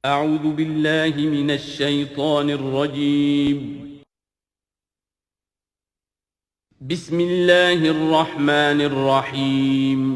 اعوذ باللہ من الشیطان الرجیم بسم اللہ الرحمن الرحیم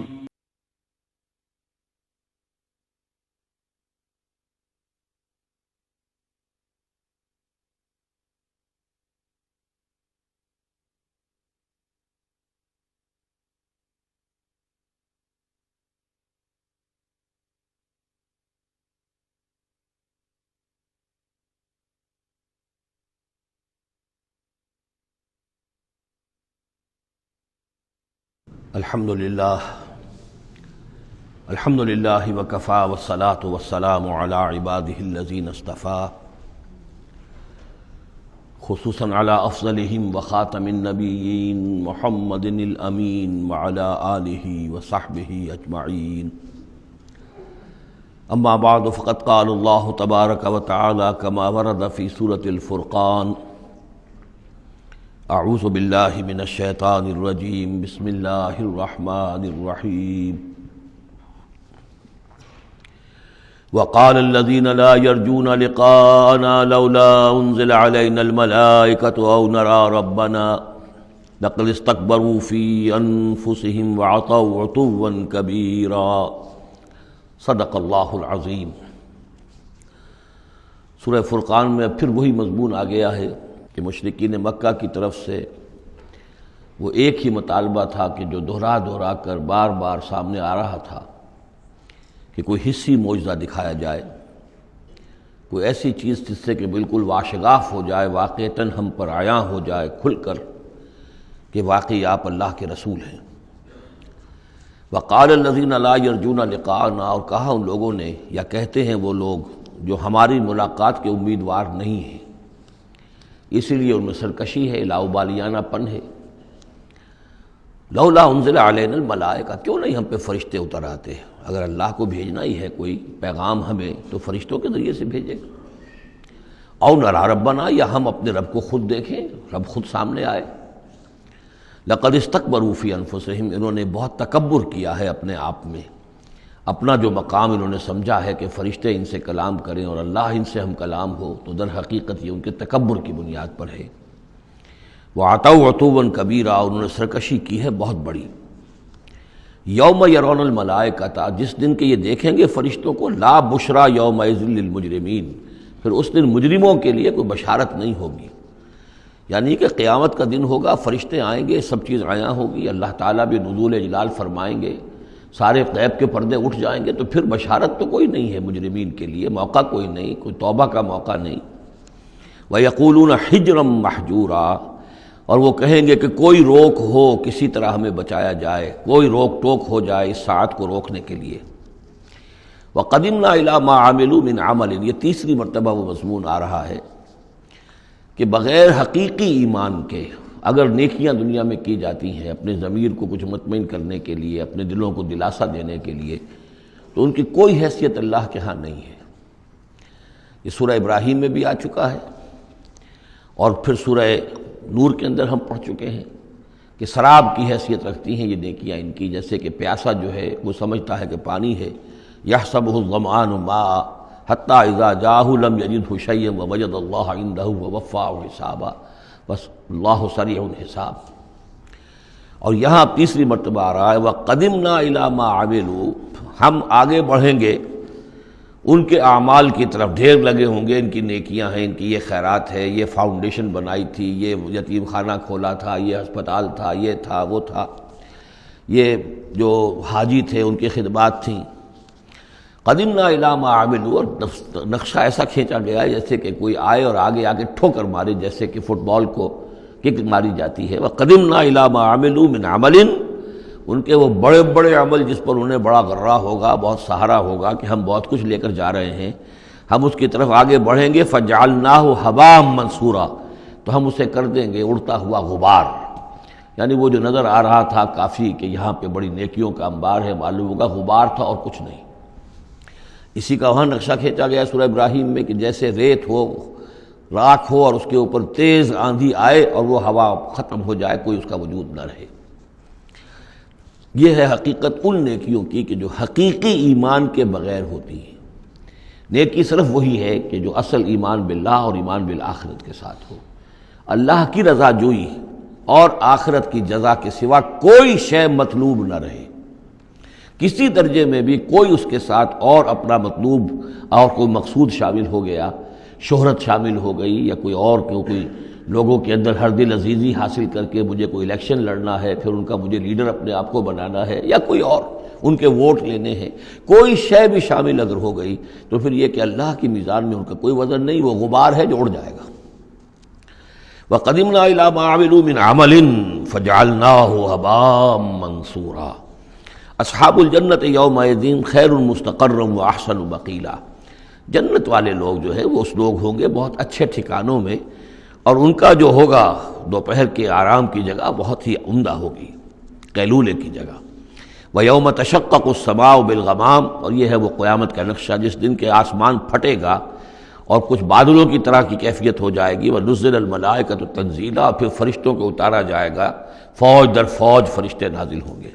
الحمد للہ وکفا والصلاة والسلام علی عباده الذین اصطفى خصوصا علی افضلهم وخاتم النبیین محمد الامین وعلی آلہ وصحبہ اجمعین اما بعد فقد قال اللہ تبارک وتعالی کما ورد فی سورة الفرقان اعوذ باللہ من الشیطان الرجیم بسم اللہ الرحمن الرحیم وقال الذین لا يرجون لقاءنا لولا انزل علینا الملائکۃ او نرى ربنا لقد استکبروا فی انفسهم وعتوا عتوا کبیرا صدق اللہ العظیم۔ سورہ فرقان میں پھر وہی مضمون آ گیا ہے کہ مشرکین مکہ کی طرف سے وہ ایک ہی مطالبہ تھا کہ جو دہرا دہرا کر بار بار سامنے آ رہا تھا کہ کوئی حصی معجزہ دکھایا جائے، کوئی ایسی چیز جس سے کہ بالکل واشگاف ہو جائے، واقعتاً ہم پر عیاں ہو جائے کھل کر کہ واقعی آپ اللہ کے رسول ہیں۔ وقال الذین لا یرجون لقاءنا، اور کہا ان لوگوں نے یا کہتے ہیں وہ لوگ جو ہماری ملاقات کے امیدوار نہیں ہیں، اسی لیے ان میں سرکشی ہے، لاؤبالیانہ پن ہے۔ لولا انزل علینا الملائکہ، کیوں نہیں ہم پہ فرشتے اتر آتے؟ اگر اللہ کو بھیجنا ہی ہے کوئی پیغام ہمیں تو فرشتوں کے ذریعے سے بھیجے گا۔ او نری ربنا، یا ہم اپنے رب کو خود دیکھیں، رب خود سامنے آئے۔ لقد استکبروا فی انفسہم، انہوں نے بہت تکبر کیا ہے اپنے آپ میں، اپنا جو مقام انہوں نے سمجھا ہے کہ فرشتے ان سے کلام کریں اور اللہ ان سے ہم کلام ہو، تو در حقیقت یہ ان کے تکبر کی بنیاد پر ہے۔ وَعَتَوْا عُتُوًّا كَبِيرًا، انہوں نے سرکشی کی ہے بہت بڑی۔ یوم یرون الملائکۃ، جس دن کے یہ دیکھیں گے فرشتوں کو، لا بشریٰ یومئذ للمجرمین، پھر اس دن مجرموں کے لیے کوئی بشارت نہیں ہوگی۔ یعنی کہ قیامت کا دن ہوگا، فرشتے آئیں گے، سب چیز عیاں ہوگی، اللہ تعالیٰ بھی نزول جلال فرمائیں گے، سارے غیب کے پردے اٹھ جائیں گے، تو پھر بشارت تو کوئی نہیں ہے مجرمین کے لیے، موقع کوئی نہیں، کوئی توبہ کا موقع نہیں۔ وَيَقُولُونَ حِجْرًا مَحْجُورًا، اور وہ کہیں گے کہ کوئی روک ہو، کسی طرح ہمیں بچایا جائے، کوئی روک ٹوک ہو جائے اس ساعت کو روکنے کے لیے۔ وَقَدِمْنَا إِلَىٰ مَا عَمِلُوا مِنْ عَمَلٍ، یہ تیسری مرتبہ وہ مضمون آ رہا ہے کہ بغیر حقیقی ایمان کے اگر نیکیاں دنیا میں کی جاتی ہیں اپنے ضمیر کو کچھ مطمئن کرنے کے لیے، اپنے دلوں کو دلاسا دینے کے لیے، تو ان کی کوئی حیثیت اللہ کے ہاں نہیں ہے۔ یہ سورہ ابراہیم میں بھی آ چکا ہے، اور پھر سورہ نور کے اندر ہم پڑھ چکے ہیں کہ سراب کی حیثیت رکھتی ہیں یہ نیکیاں ان کی، جیسے کہ پیاسا جو ہے وہ سمجھتا ہے کہ پانی ہے، یحسبہ الظمآن ماء حتی اذا جاءہ لم یجدہ شیئا ووجد اللہ عندہ ووفاہ حسابا، بس اللہ سریع الحساب۔ اور یہاں تیسری مرتبہ آ رہا ہے وَقَدِمْنَا إِلَىٰ مَا عَمِلُوا، ہم آگے بڑھیں گے ان کے اعمال کی طرف، ڈھیر لگے ہوں گے، ان کی نیکیاں ہیں، ان کی یہ خیرات ہے، یہ فاؤنڈیشن بنائی تھی، یہ یتیم خانہ کھولا تھا، یہ ہسپتال تھا، یہ تھا وہ تھا، یہ جو حاجی تھے ان کی خدمات تھیں۔ قدمنا الی ما عملوا، اور نقشہ ایسا کھینچا گیا جیسے کہ کوئی آئے اور آگے آگے ٹھوکر مارے، جیسے کہ فٹ بال کو کک ماری جاتی ہے۔ وقدمنا الی ما عملوا من عمل، ان کے وہ بڑے بڑے عمل جس پر انہیں بڑا غرہ ہوگا، بہت سہارا ہوگا کہ ہم بہت کچھ لے کر جا رہے ہیں، ہم اس کی طرف آگے بڑھیں گے۔ فجعلناہ ھباء منثورا، تو ہم اسے کر دیں گے اڑتا ہوا غبار۔ یعنی وہ جو نظر آ رہا تھا کافی کہ یہاں پہ بڑی نیکیوں کا انبار ہے، معلوم ہوگا غبار تھا اور کچھ نہیں۔ اسی کا وہاں نقشہ کھینچا گیا سورہ ابراہیم میں کہ جیسے ریت ہو، راکھ ہو، اور اس کے اوپر تیز آندھی آئے اور وہ ہوا ختم ہو جائے، کوئی اس کا وجود نہ رہے۔ یہ ہے حقیقت ان نیکیوں کی کہ جو حقیقی ایمان کے بغیر ہوتی ہیں، نیکی صرف وہی ہے کہ جو اصل ایمان باللہ اور ایمان بالآخرت کے ساتھ ہو، اللہ کی رضا جوئی اور آخرت کی جزا کے سوا کوئی شے مطلوب نہ رہے، کسی درجے میں بھی کوئی اس کے ساتھ اور اپنا مطلوب اور کوئی مقصود شامل ہو گیا، شہرت شامل ہو گئی یا کوئی لوگوں کے اندر ہر دل عزیزی حاصل کر کے مجھے کوئی الیکشن لڑنا ہے، پھر ان کا مجھے لیڈر اپنے آپ کو بنانا ہے، یا کوئی اور ان کے ووٹ لینے ہیں، کوئی شے بھی شامل اگر ہو گئی تو پھر یہ کہ اللہ کی میزان میں ان کا کوئی وزن نہیں، وہ غبار ہے جو اڑ جائے گا۔ وَقَدِمْنَا إِلَىٰ مَا عَمِلُوا مِنْ عَمَلٍ فَجَعَلْنَاهُ هَبَاءً مَنْثُورًا۔ اصحاب الجنت یومئذ خیر مستقرا واحسن مقیلا، جنت والے لوگ جو ہے وہ اس لوگ ہوں گے بہت اچھے ٹھکانوں میں، اور ان کا جو ہوگا دوپہر کے آرام کی جگہ بہت ہی عمدہ ہوگی، قیلولے کی جگہ۔ وَيَوْمَ تَشَقَّقُ السَّمَاءُ بِالْغَمَامِ، اور یہ ہے وہ قیامت کا نقشہ جس دن کے آسمان پھٹے گا اور کچھ بادلوں کی طرح کی کیفیت ہو جائے گی۔ وَنُزِّلَ الْمَلَائِكَةُ تَنزِيلًا، پھر فرشتوں کو اتارا جائے گا، فوج در فوج فرشتے نازل ہوں گے۔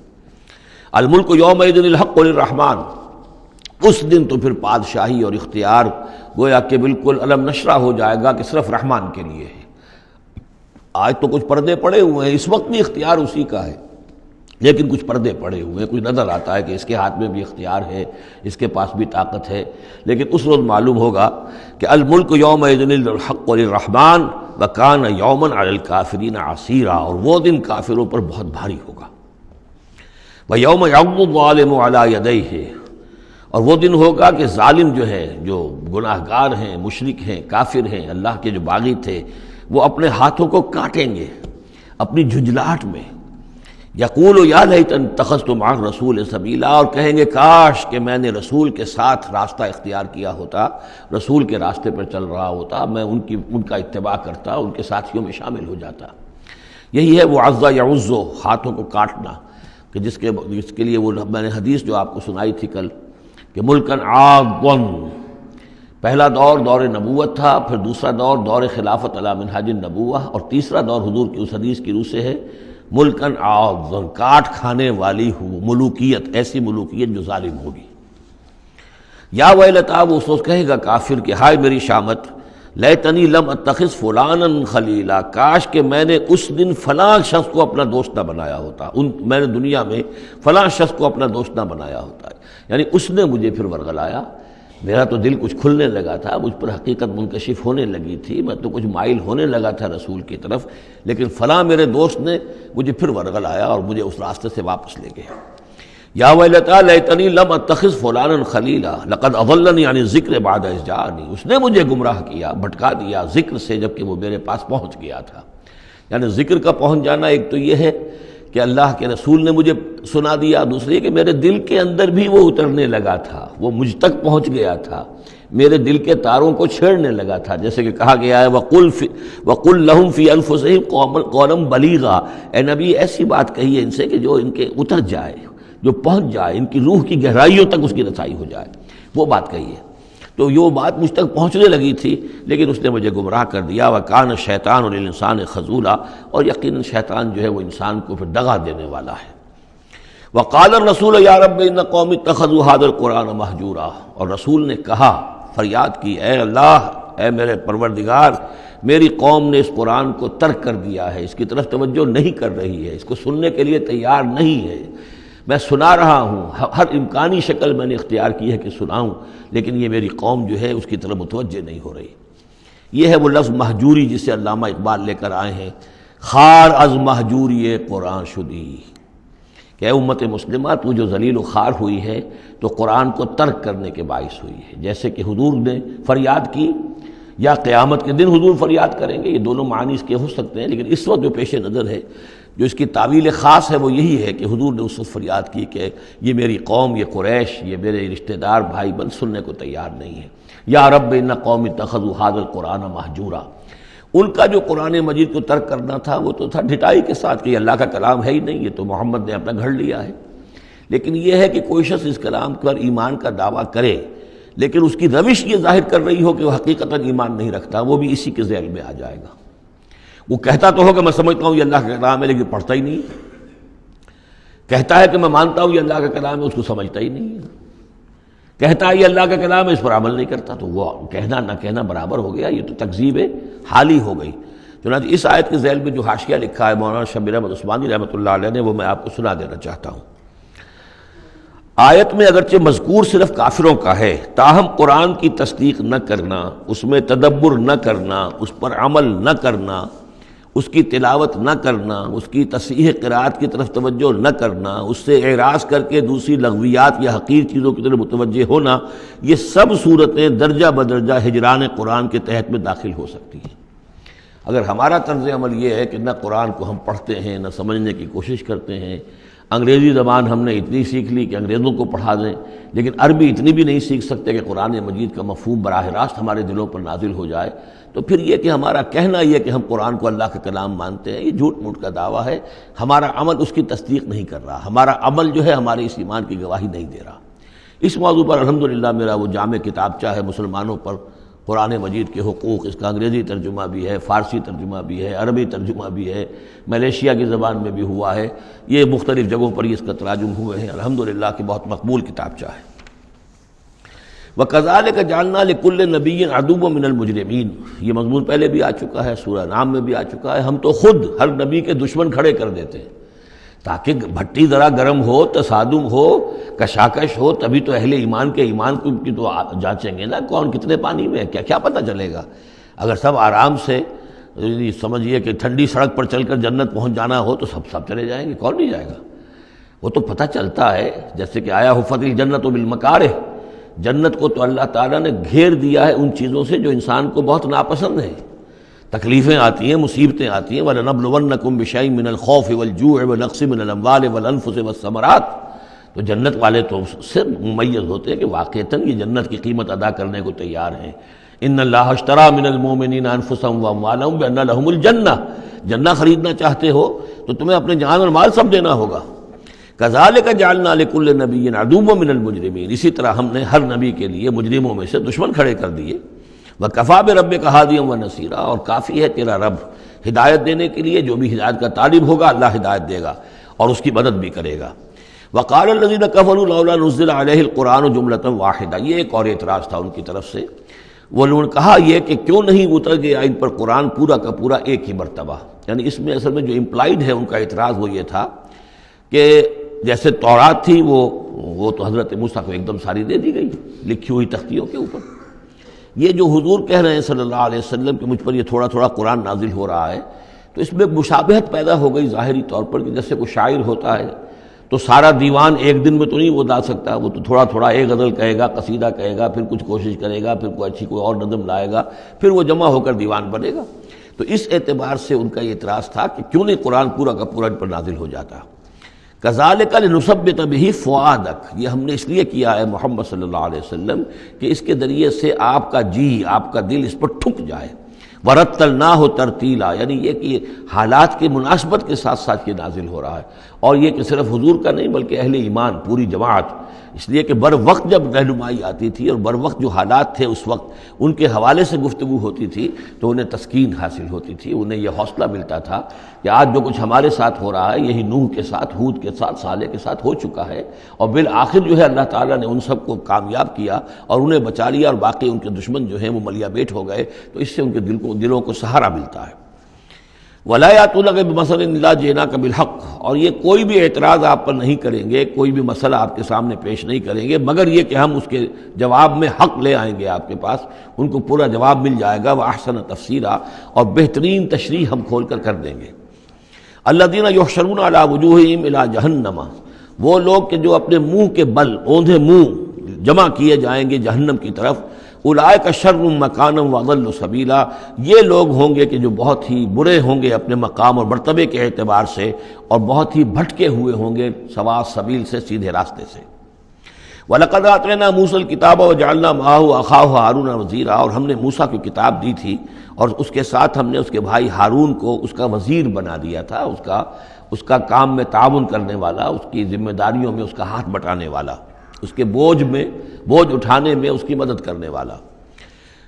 الملک یومئذ الحق للرحمن، اس دن تو پھر بادشاہی اور اختیار گویا کہ بالکل علم نشرہ ہو جائے گا کہ صرف رحمان کے لیے ہے۔ آج تو کچھ پردے پڑے ہوئے ہیں، اس وقت بھی اختیار اسی کا ہے، لیکن کچھ پردے پڑے ہوئے ہیں، کچھ نظر آتا ہے کہ اس کے ہاتھ میں بھی اختیار ہے، اس کے پاس بھی طاقت ہے، لیکن اس روز معلوم ہوگا کہ الملک یومئذ الحق للرحمن وکان یوما علی الکافرین عسیرا، اور وہ دن کافروں پر بہت بھاری ہوگا۔ وَيَوْمَ يَعُضُّ الظَّالِمُ عَلَىٰ يَدَيْهِ، اور وہ دن ہوگا کہ ظالم جو ہے، جو گناہ گار ہیں، مشرک ہیں، کافر ہیں، اللہ کے جو باغی تھے، وہ اپنے ہاتھوں کو کاٹیں گے اپنی جھنجھلاہٹ میں۔ یقول یا لیتنی اتخذت مع الرسول سبیلا، اور کہیں گے کاش کہ میں نے رسول کے ساتھ راستہ اختیار کیا ہوتا، رسول کے راستے پر چل رہا ہوتا، میں ان کا اتباع کرتا، ان کے ساتھیوں میں شامل ہو جاتا۔ یہی ہے وہ عز یعز، ہاتھوں کو کاٹنا، کہ جس کے لیے وہ میں نے حدیث جو آپ کو سنائی تھی کل کہ ملکن عاضًا، پہلا دور دور نبوت تھا، پھر دوسرا دور دور خلافت علی منہاج النبوہ، اور تیسرا دور حضور کی اس حدیث کی روح سے ہے ملکن عاضًا، کاٹ کھانے والی ملوکیت، ایسی ملوکیت جو ظالم ہوگی۔ یا ویلتا، وہ سوچ کہے گا کافر کہ ہائے میری شامت، لیتنی لم اتخذ فلانا خلیلا، کاش کہ میں نے اس دن فلاں شخص کو اپنا دوست نہ بنایا ہوتا، میں نے دنیا میں فلاں شخص کو اپنا دوست نہ بنایا ہوتا، یعنی اس نے مجھے پھر ورغلایا، میرا تو دل کچھ کھلنے لگا تھا، مجھ پر حقیقت منکشف ہونے لگی تھی، میں تو کچھ مائل ہونے لگا تھا رسول کی طرف، لیکن فلاں میرے دوست نے مجھے پھر ورغلایا اور مجھے اس راستے سے واپس لے گئے۔ یا ویلتا لیتنی لم اتخذ فلانا خلیلا لقد اضلنی عن الذکر بعد اذ جاءنی، اس نے مجھے گمراہ کیا، بھٹکا دیا ذکر سے جبکہ وہ میرے پاس پہنچ گیا تھا۔ یعنی ذکر کا پہنچ جانا ایک تو یہ ہے کہ اللہ کے رسول نے مجھے سنا دیا، دوسری کہ میرے دل کے اندر بھی وہ اترنے لگا تھا، وہ مجھ تک پہنچ گیا تھا، میرے دل کے تاروں کو چھیڑنے لگا تھا، جیسے کہ کہا گیا ہے وَقُلْ لَهُمْ فِي أَنفُسِهِمْ قَوْلًا بَلِيغًا، اے نبی ایسی بات کہیے ان سے کہ جو ان کے اتر جائے، جو پہنچ جائے، ان کی روح کی گہرائیوں تک اس کی رسائی ہو جائے، وہ بات کہیے۔ تو یہ بات مجھ تک پہنچنے لگی تھی، لیکن اس نے مجھے گمراہ کر دیا۔ وَكَانَ الشَّيْطَانُ لِلْإِنسَانِ خَذُولًا، اور یقیناً شیطان جو ہے وہ انسان کو پھر دغا دینے والا ہے۔ وَقَالَ الرَّسُولُ يَا رَبِّ إِنَّ قَوْمِي اتَّخَذُوا هَٰذَا الْقُرْآنَ مَهْجُورًا، اور رسول نے کہا، فریاد کی، اے اللہ، اے میرے پروردگار، میری قوم نے اس قرآن کو ترک کر دیا ہے، اس کی طرف توجہ نہیں کر رہی ہے، اس کو سننے کے لیے تیار نہیں ہے۔ میں سنا رہا ہوں، ہر امکانی شکل میں نے اختیار کی ہے کہ سناؤں، لیکن یہ میری قوم جو ہے اس کی طرف متوجہ نہیں ہو رہی۔ یہ ہے وہ لفظ مہجوری جسے علامہ اقبال لے کر آئے ہیں، خار از مہجوری قرآن شدی، کہ اے امت مسلمہ تو جو ذلیل و خوار ہوئی ہے تو قرآن کو ترک کرنے کے باعث ہوئی ہے۔ جیسے کہ حضور نے فریاد کی، یا قیامت کے دن حضور فریاد کریں گے، یہ دونوں معنی اس کے ہو سکتے ہیں، لیکن اس وقت جو پیش نظر ہے، جو اس کی تعویل خاص ہے، وہ یہی ہے کہ حضور نے اس وقت فریاد کی کہ یہ میری قوم، یہ قریش، یہ میرے رشتہ دار بھائی بند سننے کو تیار نہیں ہے۔ یا رب ان قوم اتخذوا هذا القرآن مہجورا، ان کا جو قرآن مجید کو ترک کرنا تھا وہ تو تھا ڈھٹائی کے ساتھ کہ یہ اللہ کا کلام ہے ہی نہیں، یہ تو محمد نے اپنا گھڑ لیا ہے۔ لیکن یہ ہے کہ کوئی شخص اس کلام پر ایمان کا دعویٰ کرے، لیکن اس کی روش یہ ظاہر کر رہی ہو کہ وہ حقیقتاً ایمان نہیں رکھتا، وہ بھی اسی کے ذیل میں آ جائے گا۔ وہ کہتا تو ہوگا میں سمجھتا ہوں یہ اللہ کا کلام ہے، لیکن پڑھتا ہی نہیں، کہتا ہے کہ میں مانتا ہوں یہ اللہ کا کلام ہے، اس کو سمجھتا ہی نہیں ہے۔ کہتا ہے یہ اللہ کا کلام ہے، اس پر عمل نہیں کرتا، تو وہ کہنا نہ کہنا برابر ہو گیا، یہ تو تکذیب حالی ہو گئی۔ چنانچہ اس آیت کے ذیل میں جو حاشیہ لکھا ہے مولانا شبیر احمد عثمانی رحمۃ اللہ علیہ نے، وہ میں آپ کو سنا دینا چاہتا ہوں۔ آیت میں اگرچہ مذکور صرف کافروں کا ہے، تاہم قرآن کی تصدیق نہ کرنا، اس میں تدبر نہ کرنا، اس پر عمل نہ کرنا، اس کی تلاوت نہ کرنا، اس کی تصحیح قرات کی طرف توجہ نہ کرنا، اس سے اعراض کر کے دوسری لغویات یا حقیر چیزوں کی طرف متوجہ ہونا، یہ سب صورتیں درجہ بدرجہ ہجران قرآن کے تحت میں داخل ہو سکتی ہیں۔ اگر ہمارا طرز عمل یہ ہے کہ نہ قرآن کو ہم پڑھتے ہیں، نہ سمجھنے کی کوشش کرتے ہیں، انگریزی زبان ہم نے اتنی سیکھ لی کہ انگریزوں کو پڑھا دیں، لیکن عربی اتنی بھی نہیں سیکھ سکتے کہ قرآن مجید کا مفہوم براہ راست ہمارے دلوں پر نازل ہو جائے، تو پھر یہ کہ ہمارا کہنا یہ کہ ہم قرآن کو اللہ کا کلام مانتے ہیں، یہ جھوٹ موٹ کا دعویٰ ہے۔ ہمارا عمل اس کی تصدیق نہیں کر رہا، ہمارا عمل جو ہے ہمارے اس ایمان کی گواہی نہیں دے رہا۔ اس موضوع پر الحمدللہ میرا وہ جامع کتابچہ ہے مسلمانوں پر قرآن مجید کے حقوق، اس کا انگریزی ترجمہ بھی ہے، فارسی ترجمہ بھی ہے، عربی ترجمہ بھی ہے، ملیشیا کی زبان میں بھی ہوا ہے، یہ مختلف جگہوں پر اس کا تراجم ہوئے ہیں، الحمدللہ کہ بہت مقبول کتابچہ ہے۔ وَكَذَلِكَ جَعَلْنَا لِكُلِّ نَبِيٍّ عَدُوًّا مِّنَ الْمُجْرِمِينَ، یہ مضمون پہلے بھی آ چکا ہے، سورہ نام میں بھی آ چکا ہے۔ ہم تو خود ہر نبی کے دشمن کھڑے کر دیتے ہیں تاکہ بھٹی ذرا گرم ہو، تصادم ہو، کشاکش ہو، تبھی تو اہل ایمان کے ایمان کی تو جانچیں گے نا کون کتنے پانی میں ہے، کیا پتہ چلے گا۔ اگر سب آرام سے سمجھیے کہ ٹھنڈی سڑک پر چل کر جنت پہنچ جانا ہو تو سب چلے جائیں گے، کون نہیں جائے گا؟ وہ تو پتہ چلتا ہے، جیسے کہ آیا حفت الجنت بالمکارہ، جنت کو تو اللہ تعالیٰ نے گھیر دیا ہے ان چیزوں سے جو انسان کو بہت ناپسند ہیں۔ تکلیفیں آتی ہیں، مصیبتیں آتی ہیں، وَلَنَبْلُوَنَّكُمْ بِشَيْءٍ مِّنَ الْخَوْفِ وَالْجُوعِ وَنَقْصٍ مِّنَ الْأَمْوَالِ وَالْأَنفُسِ وَالثَّمَرَاتِ، تو جنت والے تو سے ممیز ہوتے ہیں کہ واقعتاً یہ جنت کی قیمت ادا کرنے کو تیار ہیں۔ ان اللہ اشترى من المؤمنین انفسهم واموالهم بان لهم الجنہ، جنہ خریدنا چاہتے ہو تو تمہیں اپنے جان اور مال سب دینا ہوگا۔ کذالک جعلنا لکل نبی عدوا من المجرمین، اسی طرح ہم نے ہر نبی کے لیے مجرموں میں سے دشمن کھڑے کر دیے۔ وکفیٰ بربک ہادیا ونصیرا، اور کافی ہے تیرا رب ہدایت دینے کے لیے، جو بھی ہدایت کا طالب ہوگا اللہ ہدایت دے گا اور اس کی مدد بھی کرے گا۔ وقال الذین کفروا لولا نزل علیہ القرآن جملۃ واحدہ، یہ ایک اور اعتراض تھا ان کی طرف سے، وہ لوگوں نے کہا یہ کہ کیوں نہیں اتر گیا ان پر قرآن پورا کا پورا ایک ہی مرتبہ، یعنی اس میں اصل میں جو امپلائڈ ہے ان کا اعتراض وہ یہ تھا کہ جیسے تورات تھی وہ تو حضرت موسیٰ کو ایک دم ساری دے دی گئی لکھی ہوئی تختیوں کے اوپر، یہ جو حضور کہہ رہے ہیں صلی اللہ علیہ وسلم کہ مجھ پر یہ تھوڑا تھوڑا قرآن نازل ہو رہا ہے، تو اس میں مشابہت پیدا ہو گئی ظاہری طور پر کہ جیسے کوئی شاعر ہوتا ہے تو سارا دیوان ایک دن میں تو نہیں وہ ڈال سکتا، وہ تو تھوڑا تھوڑا ایک غزل کہے گا، قصیدہ کہے گا، پھر کچھ کوشش کرے گا، پھر کوئی اچھی کوئی اور نظم لائے گا، پھر وہ جمع ہو کر دیوان بنے گا۔ تو اس اعتبار سے ان کا یہ اعتراض تھا کہ کیوں نہیں قرآن پورا کا پورا ان پر نازل ہو جاتا۔ کذالک لنثبت بہ فؤادک، یہ ہم نے اس لیے کیا ہے محمد صلی اللہ علیہ وسلم کہ اس کے ذریعے سے آپ کا جی، آپ کا دل اس پر ٹھک جائے۔ ورتلناہ ترتیلا، یعنی یہ کہ حالات کی مناسبت کے ساتھ ساتھ یہ نازل ہو رہا ہے، اور یہ کہ صرف حضور کا نہیں بلکہ اہل ایمان پوری جماعت، اس لیے کہ بر وقت جب رہنمائی آتی تھی اور بر وقت جو حالات تھے اس وقت ان کے حوالے سے گفتگو ہوتی تھی تو انہیں تسکین حاصل ہوتی تھی، انہیں یہ حوصلہ ملتا تھا کہ آج جو کچھ ہمارے ساتھ ہو رہا ہے یہی نوح کے ساتھ، ہود کے ساتھ، صالح کے ساتھ ہو چکا ہے، اور بالآخر جو ہے اللہ تعالیٰ نے ان سب کو کامیاب کیا اور انہیں بچا لیا، اور باقی ان کے دشمن جو ہیں وہ ملیا بیٹ ہو گئے، تو اس سے ان کے دلوں کو سہارا ملتا ہے۔ وَلَا يَأْتُونَكَ بِمَثَلٍ إِلَّا جِئْنَاكَ بِالْحَقِّ، اور یہ کوئی بھی اعتراض آپ پر نہیں کریں گے، کوئی بھی مسئلہ آپ کے سامنے پیش نہیں کریں گے مگر یہ کہ ہم اس کے جواب میں حق لے آئیں گے آپ کے پاس، ان کو پورا جواب مل جائے گا، وَأَحْسَنَ تَفْسِيرًا، اور بہترین تشریح ہم کھول کر دیں گے۔ الَّذِينَ يُحْشَرُونَ عَلَىٰ وُجُوهِهِمْ إِلَىٰ جَهَنَّمَ، وہ لوگ کہ جو اپنے منہ کے بل، اوندھے منہ جمع کیے جائیں گے جہنم کی طرف، اولئک شر مکانا واضل سبیلا، یہ لوگ ہوں گے کہ جو بہت ہی برے ہوں گے اپنے مقام اور مرتبے کے اعتبار سے، اور بہت ہی بھٹکے ہوئے ہوں گے سوا سبیل سے، سیدھے راستے سے۔ وَلَقَدْ آتَيْنَا مُوسَى الْكِتَابَ وَجَعَلْنَا مَعَهُ أَخَاهُ هَارُونَ وَزِيرًا، اور ہم نے موسیٰ کی کتاب دی تھی اور اس کے ساتھ ہم نے اس کے بھائی ہارون کو اس کا وزیر بنا دیا تھا، اس کا کام میں تعاون کرنے والا، اس کی ذمہ داریوں میں اس کا ہاتھ بٹانے والا، اس کے بوجھ اٹھانے میں اس کی مدد کرنے والا۔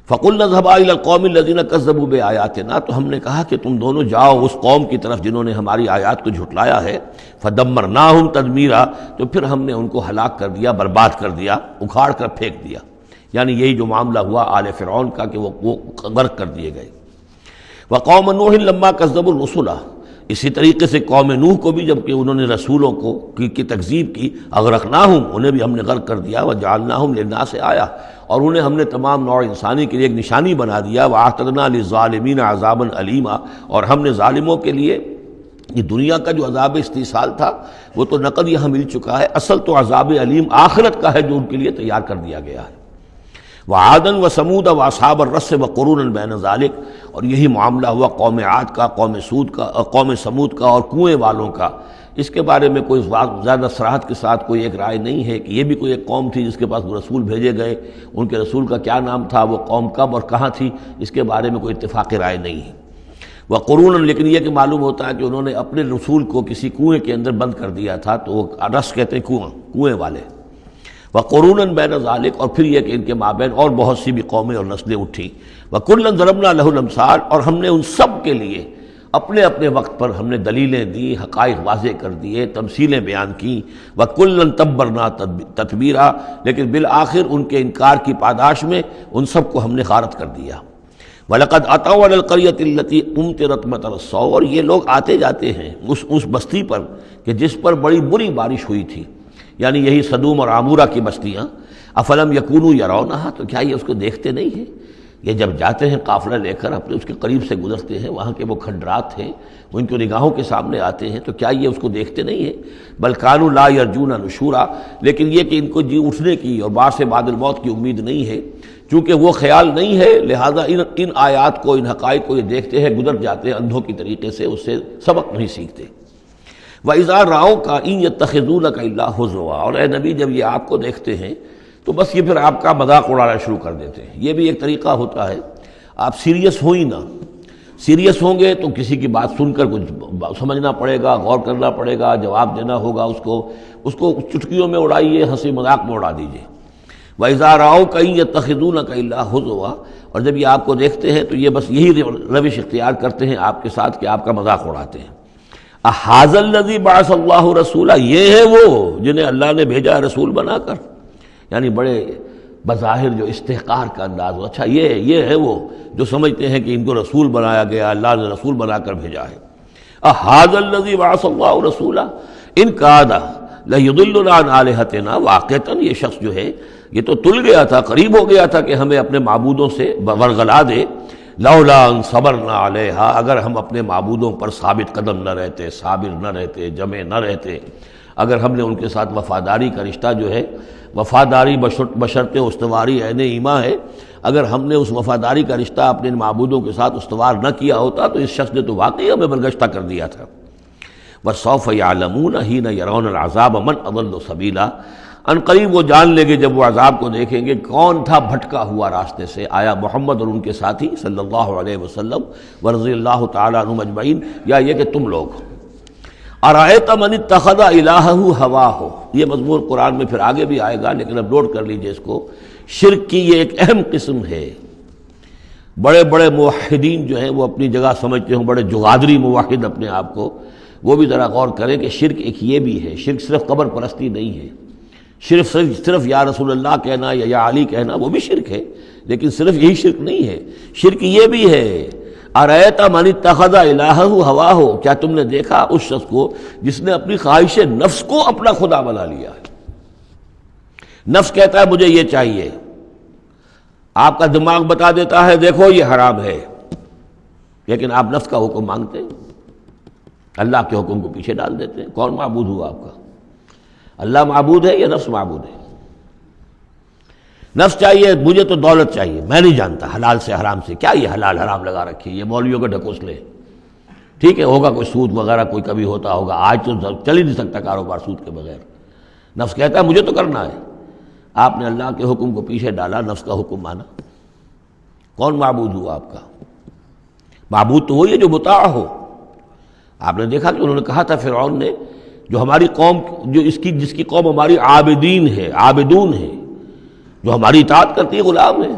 فَقُلْنَا اذْهَبَا إِلَى الْقَوْمِ الَّذِينَ كَذَّبُوا بِآيَاتِنَا، تو ہم نے کہا کہ تم دونوں جاؤ اس قوم کی طرف جنہوں نے ہماری آیات کو جھٹلایا ہے، فَدَمَّرْنَاهُمْ تَدْمِيرًا، تو پھر ہم نے ان کو ہلاک کر دیا، برباد کر دیا، اکھاڑ کر پھینک دیا. یعنی یہی جو معاملہ ہوا آل فرعون کا کہ وہ غرق کر دیے گئے. وَقَوْمَ نُوحٍ لَمَّا كَذَّبُوا الرُّسُلَ، اسی طریقے سے قوم نوح کو بھی جب کہ انہوں نے رسولوں کی تکذیب کی، اغرقناہم، انہیں بھی ہم نے غرق کر دیا. وجعلناہم للناس آیہ، اور انہیں ہم نے تمام نوع انسانی کے لیے ایک نشانی بنا دیا. واعتدنا للظالمین عذابا علیما، اور ہم نے ظالموں کے لیے یہ دنیا کا جو عذاب استیصال تھا وہ تو نقد یہاں مل چکا ہے، اصل تو عذاب علیم آخرت کا ہے جو ان کے لیے تیار کر دیا گیا ہے. وعادا وثمود واصحاب الرس وقرونا بین ذلک، اور یہی معاملہ ہوا قوم عاد کا، قوم سمود کا اور کنویں والوں کا. اس کے بارے میں کوئی زیادہ صراحت کے ساتھ کوئی ایک رائے نہیں ہے کہ یہ بھی کوئی ایک قوم تھی جس کے پاس وہ رسول بھیجے گئے، ان کے رسول کا کیا نام تھا، وہ قوم کب اور کہاں تھی، اس کے بارے میں کوئی اتفاقی رائے نہیں ہے. وقرونا، لیکن یہ کہ معلوم ہوتا ہے کہ انہوں نے اپنے رسول کو کسی کنویں کے اندر بند کر دیا تھا، تو وہ رس کہتے ہیں کنویں والے. وقرونا بین ذالک، اور پھر یہ کہ ان کے مابین اور بہت سی بھی قومیں اور نسلیں اٹھیں. وکلا ضربنا لہ الامثال، اور ہم نے ان سب کے لیے اپنے اپنے وقت پر ہم نے دلیلیں دی، حقائق واضح کر دیے، تمثیلیں بیان کیں. وکلا تبرنا تتبیرا، لیکن بالآخر ان کے انکار کی پاداش میں ان سب کو ہم نے غارت کر دیا. وَلَقَدْ أَتَوْا عَلَى الْقَرْيَةِ الَّتِي أُمْطِرَتْ مَطَرَ السَّوْءِ، اور یہ لوگ آتے جاتے ہیں اس بستی پر کہ جس پر بڑی بری بارش ہوئی تھی، یعنی یہی صدوم اور عامورہ کی بستیاں. افلم یکونوا یرونہا، تو کیا یہ اس کو دیکھتے نہیں ہیں؟ یہ جب جاتے ہیں قافلہ لے کر اپنے اس کے قریب سے گزرتے ہیں، وہاں کے وہ کھنڈرات ہیں وہ ان کی نگاہوں کے سامنے آتے ہیں، تو کیا یہ اس کو دیکھتے نہیں ہیں؟ بل کانوا لا یرجون نشورا، لیکن یہ کہ ان کو جی اٹھنے کی اور بعث بعد الموت کی امید نہیں ہے، چونکہ وہ خیال نہیں ہے، لہذا ان آیات کو، ان حقائق کو یہ دیکھتے ہیں، گزر جاتے ہیں اندھوں کی طریقے سے، اس سے سبق نہیں سیکھتے. وَإِذَا رَأَوْكَ إِن يَتَّخِذُونَكَ إِلَّا هُزُوًا، اور اے نبی جب یہ آپ کو دیکھتے ہیں تو بس یہ پھر آپ کا مذاق اڑانا شروع کر دیتے ہیں. یہ بھی ایک طریقہ ہوتا ہے، آپ سیریس ہو ہی نہ، سیریس ہوں گے تو کسی کی بات سن کر کچھ سمجھنا پڑے گا، غور کرنا پڑے گا، جواب دینا ہوگا اس کو چٹکیوں میں اڑائیے، ہنسی مذاق میں اڑا دیجیے. وَإِذَا رَأَوْكَ إِن يَتَّخِذُونَكَ إِلَّا هُزُوًا، اور جب یہ آپ کو دیکھتے ہیں تو یہ بس یہی روش اختیار کرتے ہیں آپ کے ساتھ کہ آپ کا مذاق اڑاتے ہیں. اَهَٰذَا الَّذِي بَعَثَ اللَّهُ رَسُولًا، یہ ہے وہ جنہیں اللہ نے بھیجا رسول بنا کر، یعنی بڑے بظاہر جو استحقار کا انداز ہو. اچھا یہ ہے وہ جو سمجھتے ہیں کہ ان کو رسول بنایا گیا، اللہ نے رسول بنا کر بھیجا ہے. اَهَٰذَا الَّذِي بَعَثَ اللَّهُ رَسُولًا إِن كَادَ لَيُضِلُّنَا عَنْ آلِهَتِنَا، واقعتاً یہ شخص جو ہے یہ تو تل گیا تھا، قریب ہو گیا تھا کہ ہمیں اپنے معبودوں سے ورغلا دے. لولا ان صبرنا علیہا، اگر ہم اپنے معبودوں پر ثابت قدم نہ رہتے، صابر نہ رہتے، جمع نہ رہتے، اگر ہم نے ان کے ساتھ وفاداری کا رشتہ جو ہے، وفاداری بشرط استواری عین ایمان ہے، اگر ہم نے اس وفاداری کا رشتہ اپنے معبودوں کے ساتھ استوار نہ کیا ہوتا تو اس شخص نے تو واقعی ہمیں برگشتہ کر دیا تھا. وَسَوْفَ يَعْلَمُونَ حِينَ يَرَوْنَ الْعَذَابَ مَنْ أَضَلُّ سَبِيلًا، ان قریب وہ جان لیں گے جب وہ عذاب کو دیکھیں گے کون تھا بھٹکا ہوا راستے سے. آیا محمد اور ان کے ساتھی صلی اللہ علیہ وسلم ورضی اللہ تعالیٰ عنہم اجمعین، یا یہ کہ تم لوگ. ارأیت من اتخذ الہہ ہواہ، یہ مضمون قرآن میں پھر آگے بھی آئے گا، لیکن اب نوٹ کر لیجئے اس کو. شرک کی یہ ایک اہم قسم ہے. بڑے بڑے موحدین جو ہیں وہ اپنی جگہ سمجھتے ہوں، بڑے جغادری موحد اپنے آپ کو، وہ بھی ذرا غور کریں کہ شرک ایک یہ بھی ہے. شرک صرف قبر پرستی نہیں ہے، صرف یا رسول اللہ کہنا یا علی کہنا وہ بھی شرک ہے، لیکن صرف یہی شرک نہیں ہے، شرک یہ بھی ہے. ارأیت من اتخذ الہہ ہواہ، کیا تم نے دیکھا اس شخص کو جس نے اپنی خواہش نفس کو اپنا خدا بنا لیا ہے. نفس کہتا ہے مجھے یہ چاہیے، آپ کا دماغ بتا دیتا ہے دیکھو یہ حرام ہے، لیکن آپ نفس کا حکم مانگتے ہیں، اللہ کے حکم کو پیچھے ڈال دیتے ہیں. کون معبود ہوا آپ کا؟ اللہ معبود ہے یا نفس معبود ہے؟ نفس چاہیے مجھے تو دولت چاہیے، میں نہیں جانتا حلال سے حرام سے، کیا یہ حلال حرام لگا رکھی، یہ مولویوں کے ڈھکوسلے. ٹھیک ہے ہوگا کوئی سود وغیرہ کوئی کبھی ہوتا ہوگا، آج تو چل ہی نہیں سکتا کاروبار سود کے بغیر. نفس کہتا ہے مجھے تو کرنا ہے، آپ نے اللہ کے حکم کو پیچھے ڈالا، نفس کا حکم مانا. کون معبود ہوا آپ کا؟ معبود تو وہی ہے جو مطاع ہو. آپ نے دیکھا کہ انہوں نے کہا تھا فرعون نے، جو ہماری قوم جو جس کی قوم ہماری عابدین ہے، عابدون ہے، جو ہماری اطاعت کرتی ہے، غلام ہے.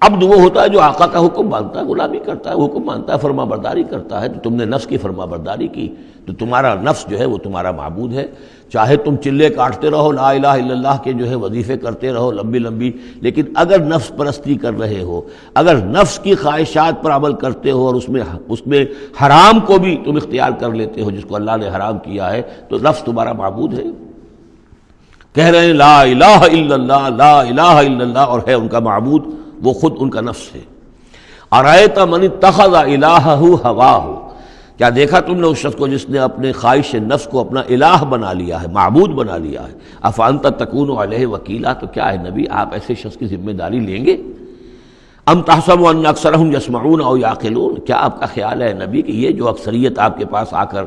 عبد وہ ہوتا ہے جو آقا کا حکم مانتا ہے، غلامی کرتا ہے، حکم مانتا ہے، فرما برداری کرتا ہے۔ تو تم نے نفس کی فرما برداری کی تو تمہارا نفس جو ہے وہ تمہارا معبود ہے۔ چاہے تم چلے کاٹتے رہو، لا الہ الا اللہ کے جو ہے وظیفے کرتے رہو لمبی لمبی، لیکن اگر نفس پرستی کر رہے ہو، اگر نفس کی خواہشات پر عمل کرتے ہو اور اس میں حرام کو بھی تم اختیار کر لیتے ہو جس کو اللہ نے حرام کیا ہے، تو نفس تمہارا معبود ہے۔ کہہ رہے ہیں لا الہ الا اللہ، لا الہ الا اللہ، اور ہے ان کا معبود وہ خود ان کا نفس ہے۔ ارأیت من اتخذ الہہ ہواہ، کیا دیکھا تم نے اس شخص کو جس نے اپنے خواہش نفس کو اپنا الہ بنا لیا ہے، معبود بنا لیا ہے۔ افانت تکون علیہ وکیلا، تو کیا ہے نبی آپ ایسے شخص کی ذمہ داری لیں گے؟ ام تحسب ان اکثرهم یسمعون او یعقلون، کیا آپ کا خیال ہے نبی کہ یہ جو اکثریت آپ کے پاس آ کر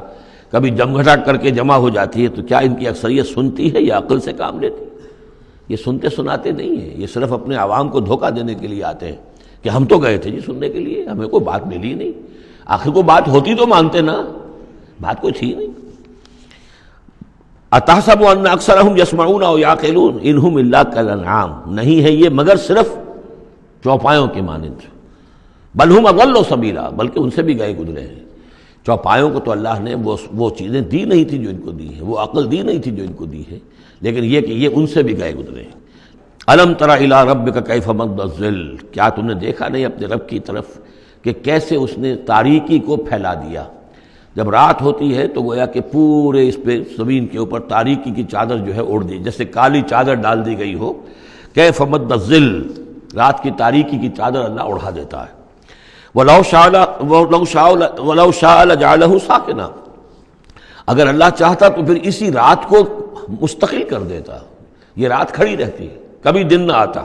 کبھی جمگھٹا کر کے جمع ہو جاتی ہے، تو کیا ان کی اکثریت سنتی ہے یا عقل سے کام لیتی ہے؟ یہ سنتے سناتے نہیں ہیں، یہ صرف اپنے عوام کو دھوکہ دینے کے لیے آتے ہیں کہ ہم تو گئے تھے جی سننے کے لیے، ہمیں کوئی بات ملی نہیں۔ آخر کو بات ہوتی تو مانتے نا، بات کوئی تھی نہیں۔ اتحسب ان اکثرهم یسمعون او یعقلون انہم الا کالانعام، نہیں ہے یہ مگر صرف چوپایوں کے مانند، بل ہم اضل سبیلا، بلکہ ان سے بھی گئے گزرے ہیں۔ چوپایوں کو تو اللہ نے وہ چیزیں دی نہیں تھی جو ان کو دی ہیں، وہ عقل دی نہیں تھی جو ان کو دی ہے، لیکن یہ کہ یہ ان سے بھی گئے گزرے ہیں۔ الم تر الی ربک کیف مد الظل، کیا تم نے دیکھا نہیں اپنے رب کی طرف کہ کیسے اس نے تاریکی کو پھیلا دیا؟ جب رات ہوتی ہے تو گویا کہ پورے اس پہ زمین کے اوپر تاریکی کی چادر جو ہے اوڑھ دی، جیسے کالی چادر ڈال دی گئی ہو۔ کیف مد الظل، رات کی تاریکی کی چادر اللہ اڑا دیتا ہے۔ وَلَوْ شَاءَ لَجَعَلَهُ سَاكِنًا، اگر اللہ چاہتا تو پھر اسی رات کو مستقل کر دیتا، یہ رات کھڑی رہتی ہے، کبھی دن نہ آتا۔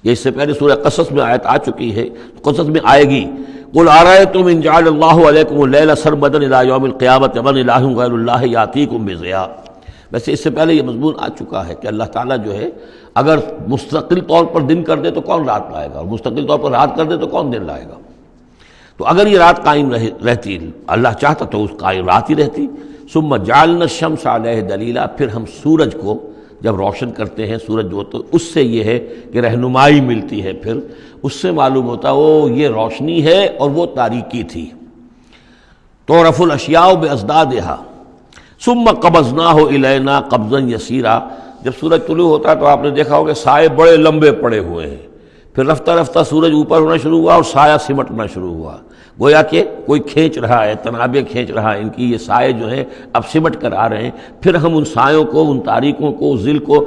یہ اس سے پہلے سورہ قصص میں آیت آ چکی ہے، قصص میں آئے گی۔ قُلْ أَرَأَيْتُمْ إِنْ جَعَلَ اللَّهُ عَلَيْكُمُ اللَّيْلَ سَرْمَدًا إِلَىٰ يَوْمِ الْقِيَامَةِ مَنْ إِلَٰهٌ غَيْرُ اللَّهِ يَأْتِيكُمْ بِضِيَاءٍ۔ ویسے اس سے پہلے یہ مضمون آ چکا ہے کہ اللہ تعالیٰ جو ہے اگر مستقل طور پر دن کر دے تو کون رات لائے گا، اور مستقل طور پر رات کر دے تو کون دن لائے گا؟ تو اگر یہ رات قائم رہتی، اللہ چاہتا تو اس قائم رات ہی رہتی۔ ثم جعلنا الشمس علیہ دلیلا، پھر ہم سورج کو جب روشن کرتے ہیں، سورج جو تو اس سے یہ ہے کہ رہنمائی ملتی ہے، پھر اس سے معلوم ہوتا وہ یہ روشنی ہے اور وہ تاریکی تھی۔ تعرف الاشیاء بازدادها ثم قبضناہ الینا قبضا یسیرا، جب سورج طلوع ہوتا ہے تو آپ نے دیکھا ہوگا سائے بڑے لمبے پڑے ہوئے ہیں، پھر رفتہ رفتہ سورج اوپر ہونا شروع ہوا اور سایہ سمٹنا شروع ہوا، گویا کہ کوئی کھینچ رہا ہے، تنابیں کھینچ رہا ہے، ان کی یہ سائے جو ہیں اب سمٹ کر آ رہے ہیں۔ پھر ہم ان سایوں کو، ان تاریکوں کو، ظل کو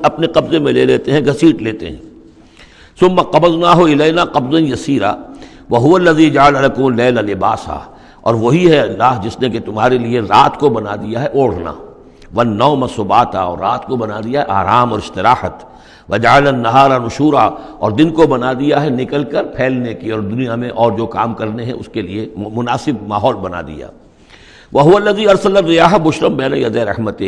اپنے قبضے میں لے لیتے ہیں، گھسیٹ لیتے ہیں۔ ثم قبضناہ الینا قبضا یسیرا وہو الذی جعل لکم اللیل لباسا، اور وہی ہے اللہ جس نے کہ تمہارے لیے رات کو بنا دیا ہے اوڑھنا، والنوم سباتا، اور رات کو بنا دیا ہے آرام اور استراحت، وجعل النہار نشورا، اور دن کو بنا دیا ہے نکل کر پھیلنے کی اور دنیا میں اور جو کام کرنے ہیں اس کے لیے مناسب ماحول بنا دیا۔ وہو الذی ارسل الرياح بشرا بین یدی رحمتہ،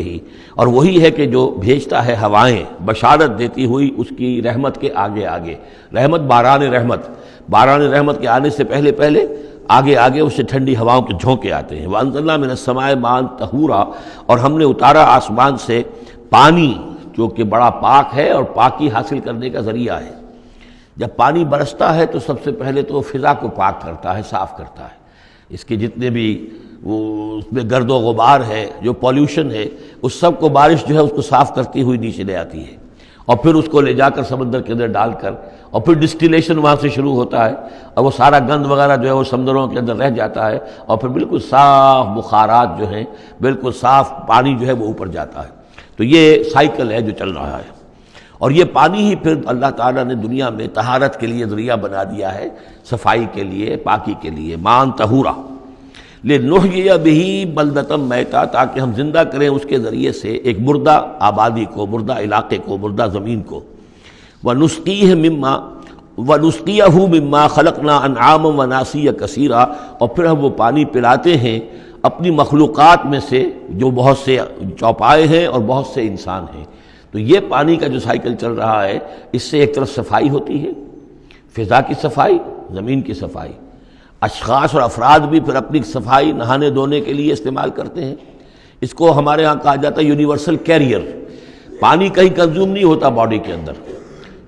اور وہی ہے کہ جو بھیجتا ہے ہوائیں بشارت دیتی ہوئی اس کی رحمت کے آگے آگے۔ رحمت باران رحمت، باران رحمت کے آنے سے پہلے پہلے آگے آگے اس سے ٹھنڈی ہواؤں کے جھونکے آتے ہیں۔ وَأَنزَلْنَا مِنَ السَّمَاءِ مَاءً طَهُورًا، اور ہم نے اتارا آسمان سے پانی جو کہ بڑا پاک ہے اور پاکی حاصل کرنے کا ذریعہ ہے۔ جب پانی برستا ہے تو سب سے پہلے تو فضا کو پاک کرتا ہے، صاف کرتا ہے، اس کے جتنے بھی اس میں گرد و غبار ہے، جو پولیوشن ہے، اس سب کو بارش جو ہے اس کو صاف کرتی ہوئی نیچے لے آتی ہے، اور پھر اس کو لے جا کر سمندر کے اندر ڈال کر، اور پھر ڈسٹیلیشن وہاں سے شروع ہوتا ہے، اور وہ سارا گند وغیرہ جو ہے وہ سمندروں کے اندر رہ جاتا ہے، اور پھر بالکل صاف بخارات جو ہیں، بالکل صاف پانی جو ہے وہ اوپر جاتا ہے۔ تو یہ سائیکل ہے جو چل رہا ہے، اور یہ پانی ہی پھر اللہ تعالیٰ نے دنیا میں طہارت کے لیے ذریعہ بنا دیا ہے، صفائی کے لیے، پاکی کے لیے۔ ماء طہورا لنحیی بہ بلدۃ میتا، تاکہ ہم زندہ کریں اس کے ذریعے سے ایک مردہ آبادی کو، مردہ علاقے کو، مردہ زمین کو۔ ونسقیہ مما خلقنا انعاما وناسیا کثیرا، اور پھر ہم وہ پانی پلاتے ہیں اپنی مخلوقات میں سے جو بہت سے چوپائے ہیں اور بہت سے انسان ہیں۔ تو یہ پانی کا جو سائیکل چل رہا ہے، اس سے ایک طرف صفائی ہوتی ہے، فضا کی صفائی، زمین کی صفائی، اشخاص اور افراد بھی پھر اپنی صفائی نہانے دھونے کے لیے استعمال کرتے ہیں۔ اس کو ہمارے ہاں کہا جاتا ہے یونیورسل کیریئر۔ پانی کہیں کنزیوم نہیں ہوتا باڈی کے اندر،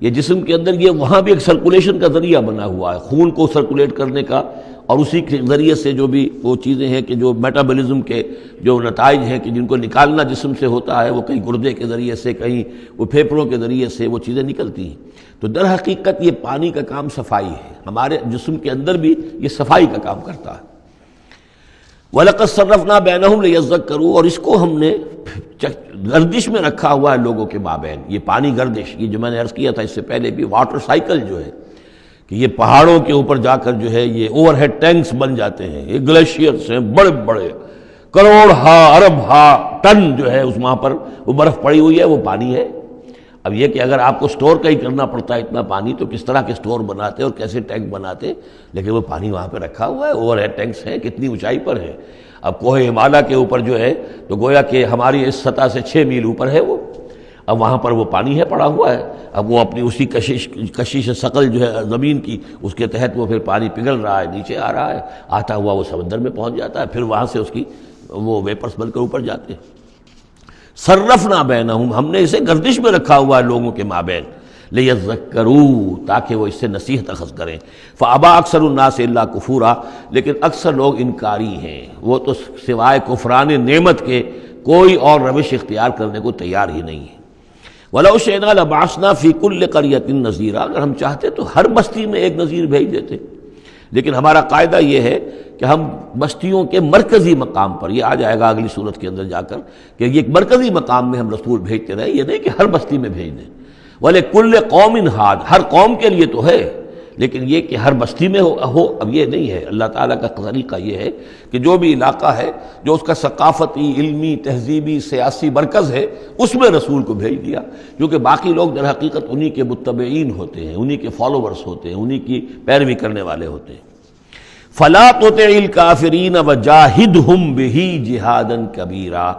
یہ جسم کے اندر یہ وہاں بھی ایک سرکولیشن کا ذریعہ بنا ہوا ہے، خون کو سرکولیٹ کرنے کا، اور اسی کے ذریعے سے جو بھی وہ چیزیں ہیں کہ جو میٹابولزم کے جو نتائج ہیں کہ جن کو نکالنا جسم سے ہوتا ہے، وہ کہیں گردے کے ذریعے سے، کہیں وہ پھیپھڑوں کے ذریعے سے وہ چیزیں نکلتی ہیں۔ تو در حقیقت یہ پانی کا کام صفائی ہے، ہمارے جسم کے اندر بھی یہ صفائی کا کام کرتا ہے۔ وَلَقَدْ صَرَّفْنَا بَيْنَهُمْ لِيَذَّكَّرُوا، اور اس کو ہم نے گردش میں رکھا ہوا ہے لوگوں کے مابین۔ یہ پانی گردش، یہ جو میں نے عرض کیا تھا اس سے پہلے بھی، واٹر سائیکل جو ہے کہ یہ پہاڑوں کے اوپر جا کر جو ہے یہ اوور ہیڈ ٹینکس بن جاتے ہیں، یہ گلیشیئرس ہیں بڑے بڑے، کروڑ ارب ٹن جو ہے اس وہاں پر وہ برف پڑی ہوئی ہے، وہ پانی ہے۔ اب یہ کہ اگر آپ کو سٹور کہیں کرنا پڑتا ہے اتنا پانی، تو کس طرح کے سٹور بناتے اور کیسے ٹینک بناتے، لیکن وہ پانی وہاں پہ رکھا ہوا ہے، اوور ہیڈ ٹینکس ہیں، کتنی اونچائی پر ہے۔ اب کوہ ہمالیہ کے اوپر جو ہے تو گویا کہ ہماری اس سطح سے 6 میل اوپر ہے وہ، اب وہاں پر وہ پانی ہے پڑا ہوا ہے، اب وہ اپنی اسی کشش ثقل جو ہے زمین کی، اس کے تحت وہ پھر پانی پگھل رہا ہے، نیچے آ رہا ہے، آتا ہوا وہ سمندر میں پہنچ جاتا ہے، پھر وہاں سے اس کی وہ ویپرز بن کر اوپر جاتے ہیں۔ صرفنا بینہم، ہم نے اسے گردش میں رکھا ہوا ہے لوگوں کے مابین، لیذکروا، تاکہ وہ اس سے نصیحت اخذ کریں۔ فابا اکثر الناس الا کفورا، لیکن اکثر لوگ انکاری ہیں، وہ تو سوائے کفران نعمت کے کوئی اور روش اختیار کرنے کو تیار ہی نہیں ہے۔ وَلَوْ شِئْنَا لَبَعَثْنَا فِي كُلِّ قَرْيَةٍ نَذِيرًا، اگر ہم چاہتے تو ہر بستی میں ایک نذیر بھیج دیتے، لیکن ہمارا قاعدہ یہ ہے کہ ہم بستیوں کے مرکزی مقام پر، یہ آ جائے گا اگلی صورت کے اندر جا کر، کہ یہ ایک مرکزی مقام میں ہم رسول بھیجتے رہے، یہ نہیں کہ ہر بستی میں بھیج دیں۔ وَلِكُلِّ قَوْمٍ هَادٍ، ہر قوم کے لیے تو ہے، لیکن یہ کہ ہر بستی میں ہو اب یہ نہیں ہے۔ اللہ تعالیٰ کا طریقہ یہ ہے کہ جو بھی علاقہ ہے جو اس کا ثقافتی، علمی، تہذیبی، سیاسی مرکز ہے، اس میں رسول کو بھیج دیا، کیونکہ باقی لوگ در حقیقت انہی کے متبعین ہوتے ہیں، انہی کے فالوورز ہوتے ہیں، انہی کی پیروی کرنے والے ہوتے ہیں۔ فَلَا تُطِعِ الْكَافِرِينَ وَجَاهِدْهُمْ بِهِ جِهَادًا كَبِيرًا،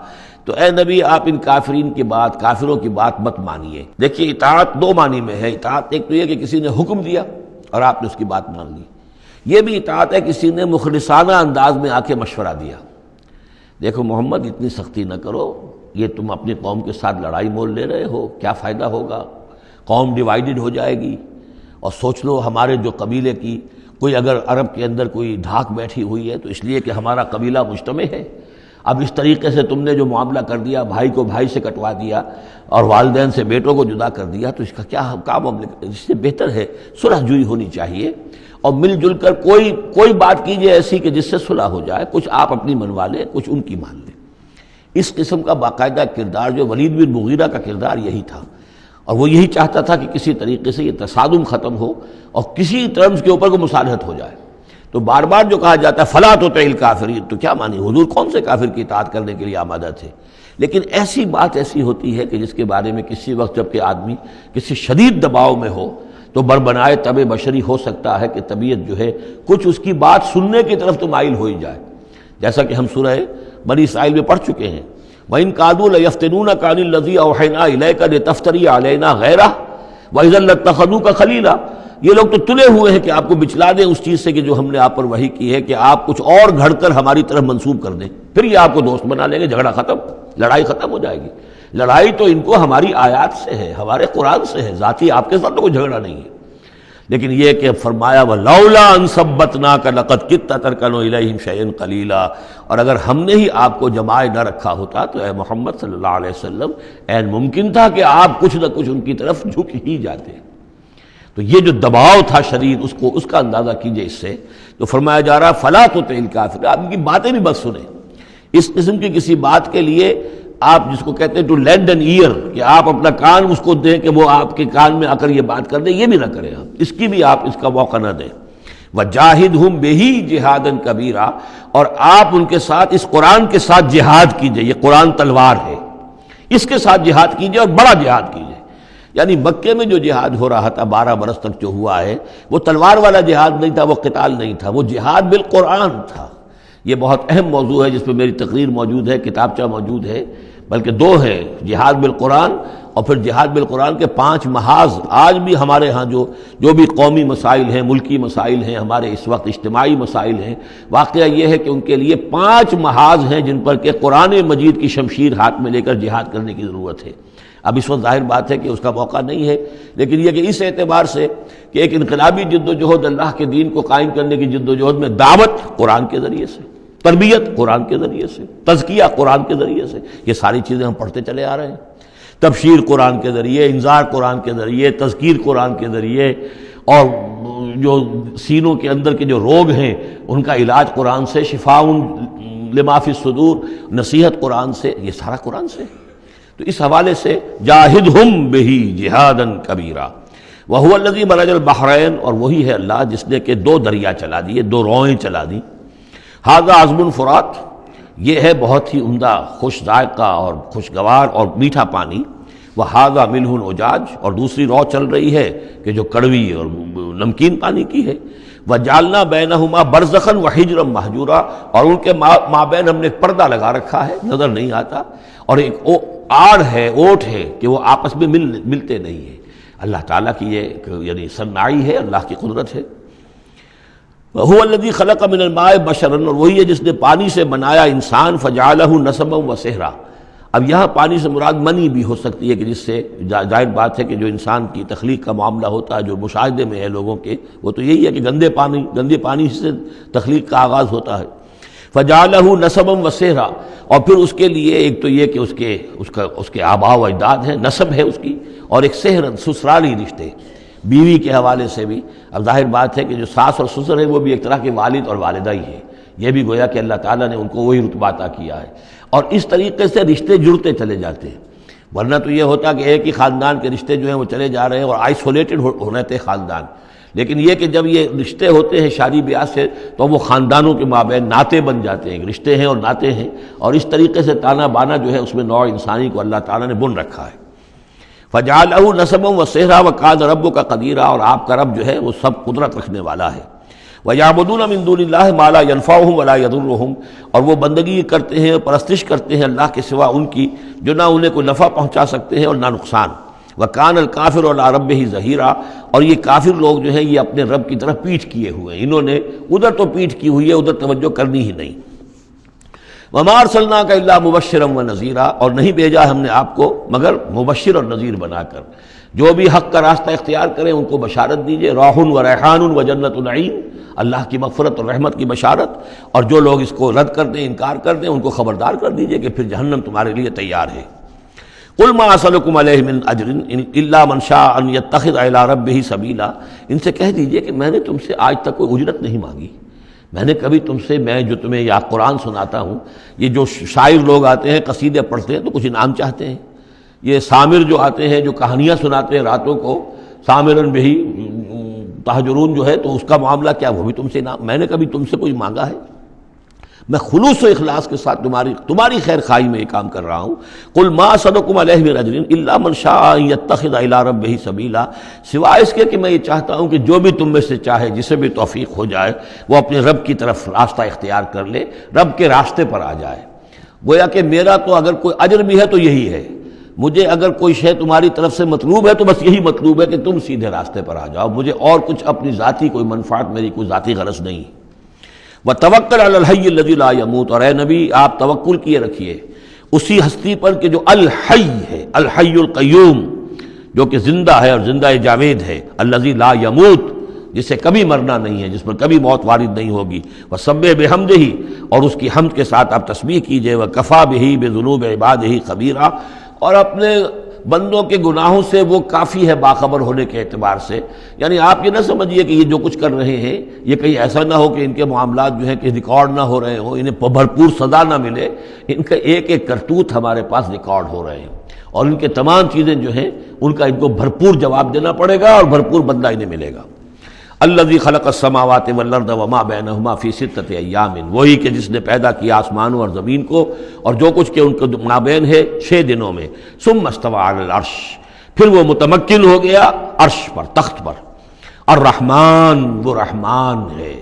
تو اے نبی آپ ان کافرین کی بات، کافروں کی بات مت مانیے۔ دیکھیے اطاعت دو معنی میں ہے، اطاعت ایک تو یہ کہ کسی نے حکم دیا اور آپ نے اس کی بات مان لی، یہ بھی اطاعت ہے کسی نے مخلصانہ انداز میں آ کے مشورہ دیا، دیکھو محمد اتنی سختی نہ کرو، یہ تم اپنی قوم کے ساتھ لڑائی مول لے رہے ہو، کیا فائدہ ہوگا، قوم ڈیوائیڈڈ ہو جائے گی، اور سوچ لو ہمارے جو قبیلے کی کوئی اگر عرب کے اندر کوئی دھاک بیٹھی ہوئی ہے تو اس لیے کہ ہمارا قبیلہ مجتمع ہے، اب اس طریقے سے تم نے جو معاملہ کر دیا، بھائی کو بھائی سے کٹوا دیا اور والدین سے بیٹوں کو جدا کر دیا، تو اس کا کیا معاملہ، اس سے بہتر ہے صلح جوئی ہونی چاہیے، اور مل جل کر کوئی بات کیجئے ایسی کہ جس سے صلح ہو جائے، کچھ آپ اپنی منوا لیں، کچھ ان کی مان لیں۔ اس قسم کا باقاعدہ کردار جو ولید بن مغیرہ کا کردار یہی تھا، اور وہ یہی چاہتا تھا کہ کسی طریقے سے یہ تصادم ختم ہو اور کسی ٹرمز کے اوپر کو مصالحت ہو جائے۔ تو بار بار جو کہا جاتا ہے فَلَا تُطِعِ الْكَافِرِينَ، تو کیا مانی، حضور کون سے کافر کی اطاعت کرنے کے لیے آمادہ تھے؟ لیکن ایسی بات ایسی ہوتی ہے کہ جس کے بارے میں کسی وقت جب کہ آدمی کسی شدید دباؤ میں ہو تو بربنائے طبع بشری ہو سکتا ہے کہ طبیعت جو ہے کچھ اس کی بات سننے کی طرف تو مائل ہو ہی جائے، جیسا کہ ہم سورہ بنی اسرائیل میں پڑھ چکے ہیں، وَإِن كَادُوا لَيَفْتِنُونَكَ عَنِ الَّذِي أَوْحَيْنَا إِلَيْكَ لِتَفْتَرِيَ عَلَيْنَا غَيْرَهُ وَإِذًا لَّاتَّخَذُوكَ خَلِيلًا، یہ لوگ تو تلے ہوئے ہیں کہ آپ کو بچلا دیں اس چیز سے کہ جو ہم نے آپ پر وحی کی ہے، کہ آپ کچھ اور گھڑ کر ہماری طرف منسوب کر دیں، پھر یہ آپ کو دوست بنا لیں گے، جھگڑا ختم، لڑائی ختم ہو جائے گی۔ لڑائی تو ان کو ہماری آیات سے ہے، ہمارے قرآن سے ہے، ذاتی آپ کے ساتھ تو کوئی جھگڑا نہیں ہے۔ لیکن یہ کہ فرمایا وَلَوْلَا أَن ثَبَّتْنَاكَ لَقَدْ كِدتَّ تَرْكَنُ إِلَيْهِمْ شَيْئًا قَلِيلًا، اور اگر ہم نے ہی آپ کو جمائے نہ رکھا ہوتا تو اے محمد صلی اللہ علیہ وسلم عین ممکن تھا کہ آپ کچھ نہ کچھ ان کی طرف جھک ہی جاتے۔ تو یہ جو دباؤ تھا شدید، اس کا اندازہ کیجئے اس سے، تو فرمایا جا رہا فَلَا تُطِعِ الْكَافِرِينَ، آپ ان کی باتیں بھی مت سنیں، اس قسم کی کسی بات کے لیے آپ جس کو کہتے ہیں ٹو لینڈ این ایئر، کہ آپ اپنا کان اس کو دیں کہ وہ آپ کے کان میں آ کر یہ بات کر دیں، یہ بھی نہ کریں آپ، اس کی بھی آپ اس کا موقع نہ دیں۔ وَجَاهِدْهُمْ بِهِ جِهَادًا كَبِيرًا، اور آپ ان کے ساتھ اس قرآن کے ساتھ جہاد کیجئے، یہ قرآن تلوار ہے، اس کے ساتھ جہاد کیجئے اور بڑا جہاد کیجئے۔ یعنی مکے میں جو جہاد ہو رہا تھا 12 برس تک جو ہوا ہے، وہ تلوار والا جہاد نہیں تھا، وہ قتال نہیں تھا، وہ جہاد بالقرآن تھا۔ یہ بہت اہم موضوع ہے جس پہ میری تقریر موجود ہے، کتابچہ موجود ہے، بلکہ 2 ہے، جہاد بالقرآن اور پھر جہاد بالقرآن کے 5 محاذ آج بھی ہمارے ہاں جو بھی قومی مسائل ہیں، ملکی مسائل ہیں، ہمارے اس وقت اجتماعی مسائل ہیں، واقعہ یہ ہے کہ ان کے لیے 5 محاذ ہیں جن پر کہ قرآن مجید کی شمشیر ہاتھ میں لے کر جہاد کرنے کی ضرورت ہے۔ اب اس وقت ظاہر بات ہے کہ اس کا موقع نہیں ہے، لیکن یہ کہ اس اعتبار سے کہ ایک انقلابی جد و جہد اللہ کے دین کو قائم کرنے کی جد و جہد میں دعوت قرآن کے ذریعے سے، تربیت قرآن کے ذریعے سے، تزکیہ قرآن کے ذریعے سے، یہ ساری چیزیں ہم پڑھتے چلے آ رہے ہیں۔ تبشیر قرآن کے ذریعے، انذار قرآن کے ذریعے، تذکیر قرآن کے ذریعے، اور جو سینوں کے اندر کے جو روگ ہیں ان کا علاج قرآن سے، شفاء لما فی الصدور، نصیحت قرآن سے، یہ سارا قرآن سے۔ تو اس حوالے سے جاہدہم بہ جہادا کبیرا وہو الذی مرج البحرین، اور وہی ہے اللہ جس نے کہ 2 دریا چلا دیے، 2 روئیں چلا دی۔ ھذا عذب فرات، یہ ہے بہت ہی عمدہ خوش ذائقہ اور خوشگوار اور میٹھا پانی۔ وھذا ملح اجاج، اور دوسری رو چل رہی ہے کہ جو کڑوی اور نمکین پانی کی ہے۔ وجعلنا بینہما برزخا وحجرا مہجورا، اور ان کے مابین ہم نے ایک پردہ لگا رکھا ہے، نظر نہیں آتا، اور ایک آڑ ہے، اوٹ ہے کہ وہ آپس میں ملتے نہیں ہیں۔ اللہ تعالیٰ کی یہ یعنی صنائی ہے، اللہ کی قدرت ہے۔ وَهُوَ الَّذِي خَلَقَ مِنَ الْمَاءِ بَشَرًا، اور وہی ہے جس نے پانی سے بنایا انسان، فَجَعَلَهُ نَسَبًا وَسِحْرًا۔ اب یہاں پانی سے مراد منی بھی ہو سکتی ہے کہ جس سے ظاہر بات ہے کہ جو انسان کی تخلیق کا معاملہ ہوتا ہے، جو مشاہدے میں ہے لوگوں کے، وہ تو یہی ہے کہ گندے پانی سے تخلیق کا آغاز ہوتا ہے۔ فَجَعَلَهُ نَسَبًا وَسِحْرًا، اور پھر اس کے لیے ایک تو یہ کہ اس کے آباء و اجداد ہیں، نسب ہے اس کی، اور ایک سحرن سسرالی رشتے، بیوی کے حوالے سے بھی۔ اب ظاہر بات ہے کہ جو ساس اور سسر ہیں وہ بھی ایک طرح کے والد اور والدہ ہی ہیں، یہ بھی گویا کہ اللہ تعالیٰ نے ان کو وہی رتبہ عطا کیا ہے، اور اس طریقے سے رشتے جڑتے چلے جاتے ہیں۔ ورنہ تو یہ ہوتا کہ ایک ہی خاندان کے رشتے جو ہیں وہ چلے جا رہے ہیں اور آئسولیٹڈ ہو رہے تھے خاندان، لیکن یہ کہ جب یہ رشتے ہوتے ہیں شادی بیاہ سے تو وہ خاندانوں کے مابین ناطے بن جاتے ہیں، رشتے ہیں اور ناطے ہیں، اور اس طریقے سے تانا بانا جو ہے اس میں نوع انسانی کو اللہ تعالیٰ نے بن رکھا ہے۔ فَجَعَلَهُ نَسَبًا وَسِحْرًا وَكَانَ رَبُّكَ قَدِيرًا، اور آپ کا رب جو ہے وہ سب قدرت رکھنے والا ہے۔ وَيَعْبُدُونَ مِن دُونِ اللَّهِ مَا لَا يَنفَعُهُمْ وَلَا يَضُرُّهُمْ، اور وہ بندگی کرتے ہیں، پرستش کرتے ہیں اللہ کے سوا ان کی جو نہ انہیں کوئی نفع پہنچا سکتے ہیں اور نہ نقصان۔ وَكَانَ الْكَافِرُ عَلَىٰ رَبِّهِ ظَهِيرًا، اور یہ کافر لوگ جو ہیں یہ اپنے رب کی طرف پیٹھ کیے ہوئے ہیں، انہوں نے ادھر تو پیٹھ کی ہوئی ہے، ادھر توجہ کرنی ہی نہیں۔ وَمَا أَرْسَلْنَاكَ إِلَّا مُبَشِّرًا وَنَذِيرًا، اور نہیں بھیجا ہم نے آپ کو مگر مبشر اور نذیر بنا کر، جو بھی حق کا راستہ اختیار کریں ان کو بشارت دیجئے، راح و ریحان و جنت نعیم، اللہ کی مغفرت اور رحمت کی بشارت، اور جو لوگ اس کو رد کر دیں، انکار کر دیں، ان کو خبردار کر دیجئے کہ پھر جہنم تمہارے لیے تیار ہے۔ قُلْ مَا أَسْأَلُكُمْ عَلَيْهِ مِنْ أَجْرٍ إِلَّا مَنْ شَاءَ أَنْ يَتَّخِذَ إِلَىٰ رَبِّهِ سَبِيلًا، ان سے کہہ دیجئے کہ میں نے تم سے آج تک کوئی اجرت نہیں مانگی، میں نے کبھی تم سے، میں جو تمہیں یا قرآن سناتا ہوں، یہ جو شاعر لوگ آتے ہیں قصیدے پڑھتے ہیں تو کچھ انعام چاہتے ہیں، یہ سامر جو آتے ہیں جو کہانیاں سناتے ہیں راتوں کو، سامرن بہی تہجرون جو ہے، تو اس کا معاملہ کیا، وہ بھی تم سے انعام، میں نے کبھی تم سے کوئی مانگا ہے؟ میں خلوص و اخلاص کے ساتھ تمہاری خیر خواہی میں یہ کام کر رہا ہوں۔ قل ما اسألکم علیہ من اجر الا من شاء ان یتخذ الی ربہ سبیلا، سوائے اس کے کہ میں یہ چاہتا ہوں کہ جو بھی تم میں سے چاہے، جسے بھی توفیق ہو جائے، وہ اپنے رب کی طرف راستہ اختیار کر لے، رب کے راستے پر آ جائے۔ گویا کہ میرا تو اگر کوئی اجر بھی ہے تو یہی ہے، مجھے اگر کوئی شے تمہاری طرف سے مطلوب ہے تو بس یہی مطلوب ہے کہ تم سیدھے راستے پر آ جاؤ، مجھے اور کچھ اپنی ذاتی کوئی منفعت، میری کوئی ذاتی غرض نہیں۔ وَتَوَكَّلْ عَلَى الْحَيِّ الَّذِي لَا يَمُوتُ، اور اے نبی آپ توکل کیے رکھیے اسی ہستی پر کہ جو الحی ہے، الحی القیوم، جو کہ زندہ ہے اور زندہ جاوید ہے، الذی لا یموت، جسے کبھی مرنا نہیں ہے، جس پر کبھی موت وارد نہیں ہوگی۔ وَسَبِّحْ بِحَمْدِهِ، اور اس کی حمد کے ساتھ آپ تسبیح کیجئے۔ وَكَفَىٰ بِهِ بِذُنُوبِ عِبَادِهِ خَبِيرًا، اور اپنے بندوں کے گناہوں سے وہ کافی ہے باخبر ہونے کے اعتبار سے۔ یعنی آپ یہ نہ سمجھیے کہ یہ جو کچھ کر رہے ہیں یہ کہیں ایسا نہ ہو کہ ان کے معاملات جو ہیں کہ ریکارڈ نہ ہو رہے ہوں، انہیں بھرپور سزا نہ ملے، ان کا ایک ایک کرتوت ہمارے پاس ریکارڈ ہو رہے ہیں، اور ان کے تمام چیزیں جو ہیں ان کا ان کو بھرپور جواب دینا پڑے گا اور بھرپور بدلہ انہیں ملے گا۔ الذی خلق السماوات والارض وما بینہما فی ستۃ ایام، وہی کہ جس نے پیدا کیا آسمانوں اور زمین کو اور جو کچھ کہ ان کے مابین ہے 6 دنوں میں۔ ثم استوى علی العرش، پھر وہ متمکن ہو گیا عرش پر، تخت پر۔ الرحمن، وہ رحمان ہے۔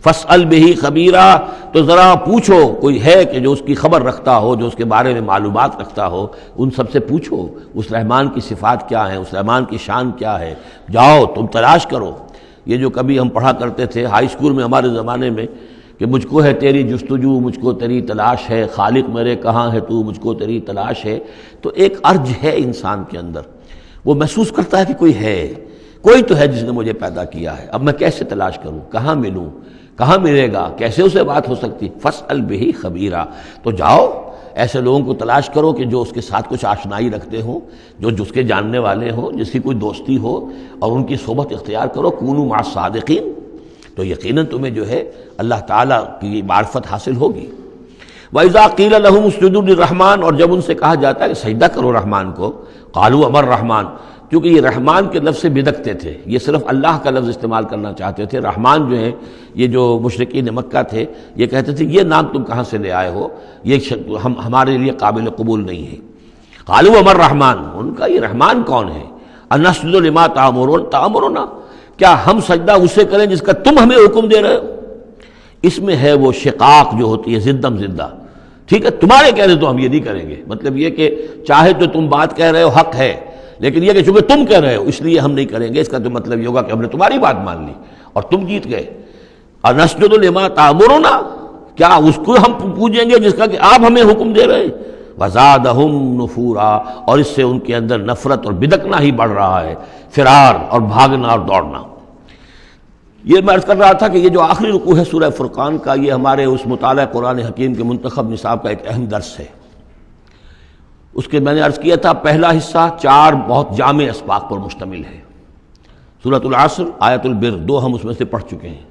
فاسأل بہ خبیرا، تو ذرا پوچھو، کوئی ہے کہ جو اس کی خبر رکھتا ہو، جو اس کے بارے میں معلومات رکھتا ہو، ان سب سے پوچھو اس رحمان کی صفات کیا ہیں، اس رحمان کی شان کیا ہے، جاؤ تم تلاش کرو۔ یہ جو کبھی ہم پڑھا کرتے تھے ہائی اسکول میں ہمارے زمانے میں کہ مجھ کو ہے تیری جستجو، مجھ کو تیری تلاش ہے، خالق میرے کہاں ہے تو، مجھ کو تیری تلاش ہے، تو ایک ارج ہے انسان کے اندر، وہ محسوس کرتا ہے کہ کوئی ہے، کوئی تو ہے جس نے مجھے پیدا کیا ہے، اب میں کیسے تلاش کروں، کہاں ملوں، کہاں ملے گا، کیسے اسے بات ہو سکتی، فاسأل بہ خبیرا، تو جاؤ ایسے لوگوں کو تلاش کرو کہ جو اس کے ساتھ کچھ آشنائی رکھتے ہوں، جو جس کے جاننے والے ہوں، جس کی کوئی دوستی ہو، اور ان کی صحبت اختیار کرو، کونوا مع الصادقین، تو یقیناً تمہیں جو ہے اللہ تعالیٰ کی معرفت حاصل ہوگی۔ وَإِذَا قِيلَ لَهُمُ اسْجُدُوا لِلرَّحْمَٰنِ، اور جب ان سے کہا جاتا ہے کہ سجدہ کرو رحمان کو، قالوا امر رحمان، کیونکہ یہ رحمان کے لفظ سے بدکتے تھے، یہ صرف اللہ کا لفظ استعمال کرنا چاہتے تھے۔ رحمان جو ہے، یہ جو مشرکین مکہ تھے یہ کہتے تھے یہ نام تم کہاں سے لے آئے ہو، یہ ہمارے لیے قابل قبول نہیں ہے۔ قالوا امر رحمان، ان کا یہ رحمان کون ہے؟ انسجد لما تأمرنا، کیا ہم سجدہ اسے کریں جس کا تم ہمیں حکم دے رہے ہو؟ اس میں ہے وہ شقاق جو ہوتی ہے زدم زدہ، ٹھیک ہے، تمہارے کہنے تو ہم یہ نہیں کریں گے، مطلب یہ کہ چاہے تو تم بات کہہ رہے ہو حق ہے، لیکن یہ کہ چونکہ تم کہہ رہے ہو اس لیے ہم نہیں کریں گے، اس کا تو مطلب یہ ہوگا کہ ہم نے تمہاری بات مان لی اور تم جیت گئے۔ انسجد لما تأمرنا، کیا اس کو ہم پوجیں گے جس کا کہ آپ ہمیں حکم دے رہے ہیں؟ وزادہم نفورا، اور اس سے ان کے اندر نفرت اور بدکنا ہی بڑھ رہا ہے، فرار اور بھاگنا اور دوڑنا۔ یہ میں عرض کر رہا تھا کہ یہ جو آخری رکوع ہے سورہ فرقان کا، یہ ہمارے اس مطالعہ قرآن حکیم کے منتخب نصاب کا ایک اہم درس ہے۔ اس کے میں نے عرض کیا تھا پہلا حصہ 4 بہت جامع اسباق پر مشتمل ہے، سورۃ العصر، آیت البر، 2 ہم اس میں سے پڑھ چکے ہیں۔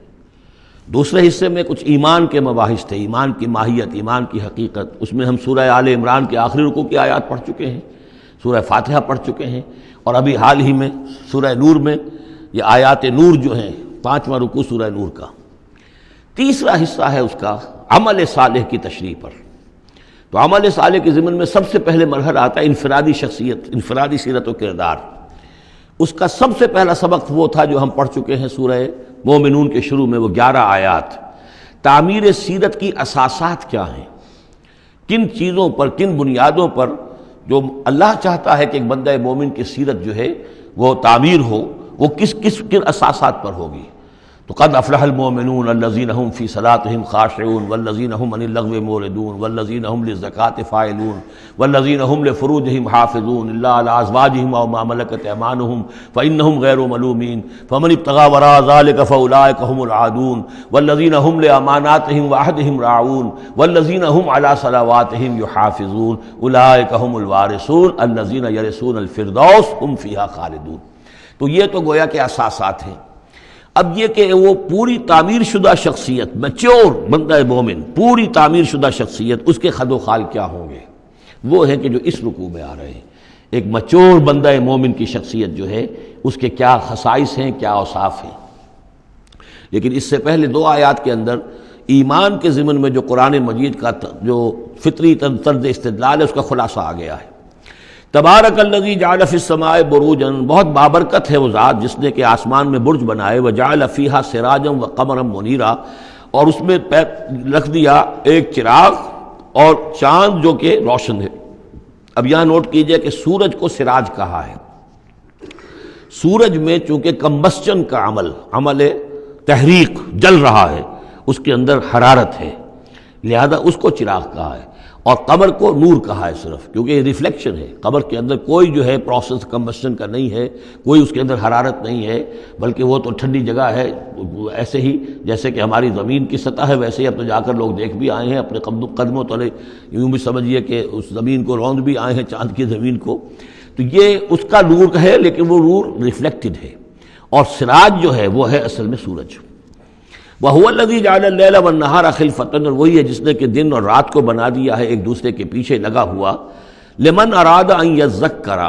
دوسرے حصے میں کچھ ایمان کے مباحث تھے، ایمان کی ماہیت، ایمان کی حقیقت، اس میں ہم سورہ آل عمران کے آخری رکوع کی آیات پڑھ چکے ہیں، سورہ فاتحہ پڑھ چکے ہیں، اور ابھی حال ہی میں سورہ نور میں یہ آیات نور جو ہیں 5واں رکوع سورہ نور کا۔ تیسرا حصہ ہے اس کا عمل صالح کی تشریح پر۔ تو عمل صالح کے ضمن میں سب سے پہلے مرحلہ آتا ہے انفرادی شخصیت، انفرادی سیرت و کردار۔ اس کا سب سے پہلا سبق وہ تھا جو ہم پڑھ چکے ہیں سورہ مومنون کے شروع میں، وہ 11 آیات۔ تعمیر سیرت کی اساسات کیا ہیں، کن چیزوں پر، کن بنیادوں پر جو اللہ چاہتا ہے کہ ایک بندہ مومن کی سیرت جو ہے وہ تعمیر ہو، وہ کن اساسات پر ہوگی۔ تو قد افلح المؤمنون الذین هم فی صلاتهم خاشعون والذین هم عن اللغو معرضون والذین هم للزکاة فاعلون والذین هم لفروجهم حافظون الا علی ازواجهم او ما ملکت ایمانهم فانهم غیر ملومین فمن ابتغى وراء ذلك فاولئک هم العادون والذین هم لاماناتهم وعهدهم راعون والذین هم علی صلواتهم یحافظون اولئک هم الوارثون الذین یرثون الفردوس هم فیها خالدون۔ تو یہ تو گویا کہ اساسات ہیں۔ اب یہ کہ وہ پوری تعمیر شدہ شخصیت، میچور بندہ مومن، پوری تعمیر شدہ شخصیت، اس کے خد و خال کیا ہوں گے، وہ ہیں کہ جو اس رکوع میں آ رہے ہیں۔ ایک میچور بندہ مومن کی شخصیت جو ہے اس کے کیا خصائص ہیں، کیا اوصاف ہیں۔ لیکن اس سے پہلے 2 آیات کے اندر ایمان کے ضمن میں جو قرآن مجید کا جو فطری طرز استدلال ہے اس کا خلاصہ آ گیا ہے۔ تبارک الذی جعل فی السماء بروجا، بہت بابرکت ہے وہ ذات جس نے کہ آسمان میں برج بنائے، وجعل فیہا سراجا وقمرا منیرا، اور اس میں رکھ دیا ایک چراغ اور چاند جو کہ روشن ہے۔ اب یہاں نوٹ کیجئے کہ سورج کو سراج کہا ہے۔ سورج میں چونکہ کمبسچن کا عمل تحریک، جل رہا ہے، اس کے اندر حرارت ہے، لہذا اس کو چراغ کہا ہے، اور قمر کو نور کہا ہے صرف، کیونکہ یہ ریفلیکشن ہے۔ قمر کے اندر کوئی جو ہے پروسیس کمبسشن کا نہیں ہے، کوئی اس کے اندر حرارت نہیں ہے، بلکہ وہ تو ٹھنڈی جگہ ہے، ایسے ہی جیسے کہ ہماری زمین کی سطح ہے ویسے ہی اب تو جا کر لوگ دیکھ بھی آئے ہیں اپنے قدموں تلے، یوں بھی سمجھیے کہ اس زمین کو روند بھی آئے ہیں، چاند کی زمین کو۔ تو یہ اس کا نور ہے، لیکن وہ نور ریفلیکٹڈ ہے، اور سراج جو ہے وہ ہے اصل میں سورج۔ وَهُوَ الَّذِي جَعَلَ اللَّيْلَ وَالنَّهَارَ خِلْفَةً، اور وہی ہے جس نے کہ دن اور رات کو بنا دیا ہے ایک دوسرے کے پیچھے لگا ہوا، لِمَنْ أَرَادَ أَنْ يَذَّكَّرَ،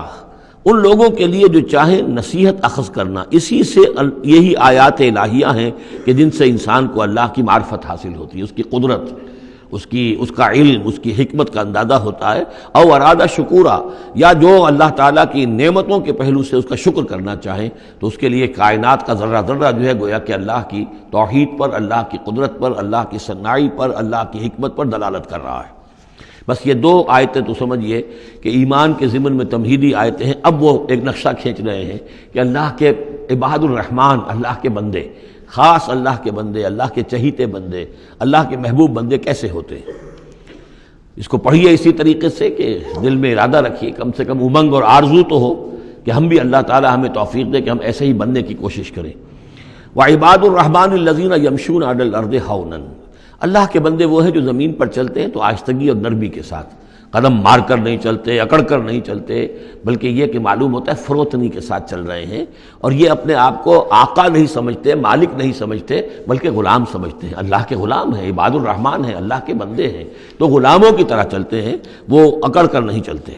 ان لوگوں کے لیے جو چاہیں نصیحت اخذ کرنا۔ اسی سے یہی آیات الہیہ ہیں کہ جن سے انسان کو اللہ کی معرفت حاصل ہوتی ہے، اس کی قدرت، اس کا علم، اس کی حکمت کا اندازہ ہوتا ہے۔ او ارادہ شکورا، یا جو اللہ تعالیٰ کی نعمتوں کے پہلو سے اس کا شکر کرنا چاہیں تو اس کے لیے کائنات کا ذرہ ذرہ جو ہے گویا کہ اللہ کی توحید پر، اللہ کی قدرت پر، اللہ کی صنائی پر، اللہ کی حکمت پر دلالت کر رہا ہے۔ بس یہ دو آیتیں تو سمجھیے کہ ایمان کے ضمن میں تمہیدی آیتیں ہیں۔ اب وہ ایک نقشہ کھینچ رہے ہیں کہ اللہ کے عباد الرحمن، اللہ کے بندے، خاص اللہ کے بندے، اللہ کے چہیتے بندے، اللہ کے محبوب بندے کیسے ہوتے ہیں۔ اس کو پڑھیے اسی طریقے سے کہ دل میں ارادہ رکھیے، کم سے کم امنگ اور آرزو تو ہو کہ ہم بھی اللہ تعالی ہمیں توفیق دے کہ ہم ایسے ہی بننے کی کوشش کریں۔ وعباد الرحمن الذین یمشون علی الارض ہونا، اللہ کے بندے وہ ہیں جو زمین پر چلتے ہیں تو آہستگی اور نرمی کے ساتھ، قدم مار کر نہیں چلتے، اکڑ کر نہیں چلتے، بلکہ یہ کہ معلوم ہوتا ہے فروتنی کے ساتھ چل رہے ہیں، اور یہ اپنے آپ کو آقا نہیں سمجھتے، مالک نہیں سمجھتے، بلکہ غلام سمجھتے ہیں۔ اللہ کے غلام ہیں، عباد الرحمن ہیں، اللہ کے بندے ہیں، تو غلاموں کی طرح چلتے ہیں، وہ اکڑ کر نہیں چلتے۔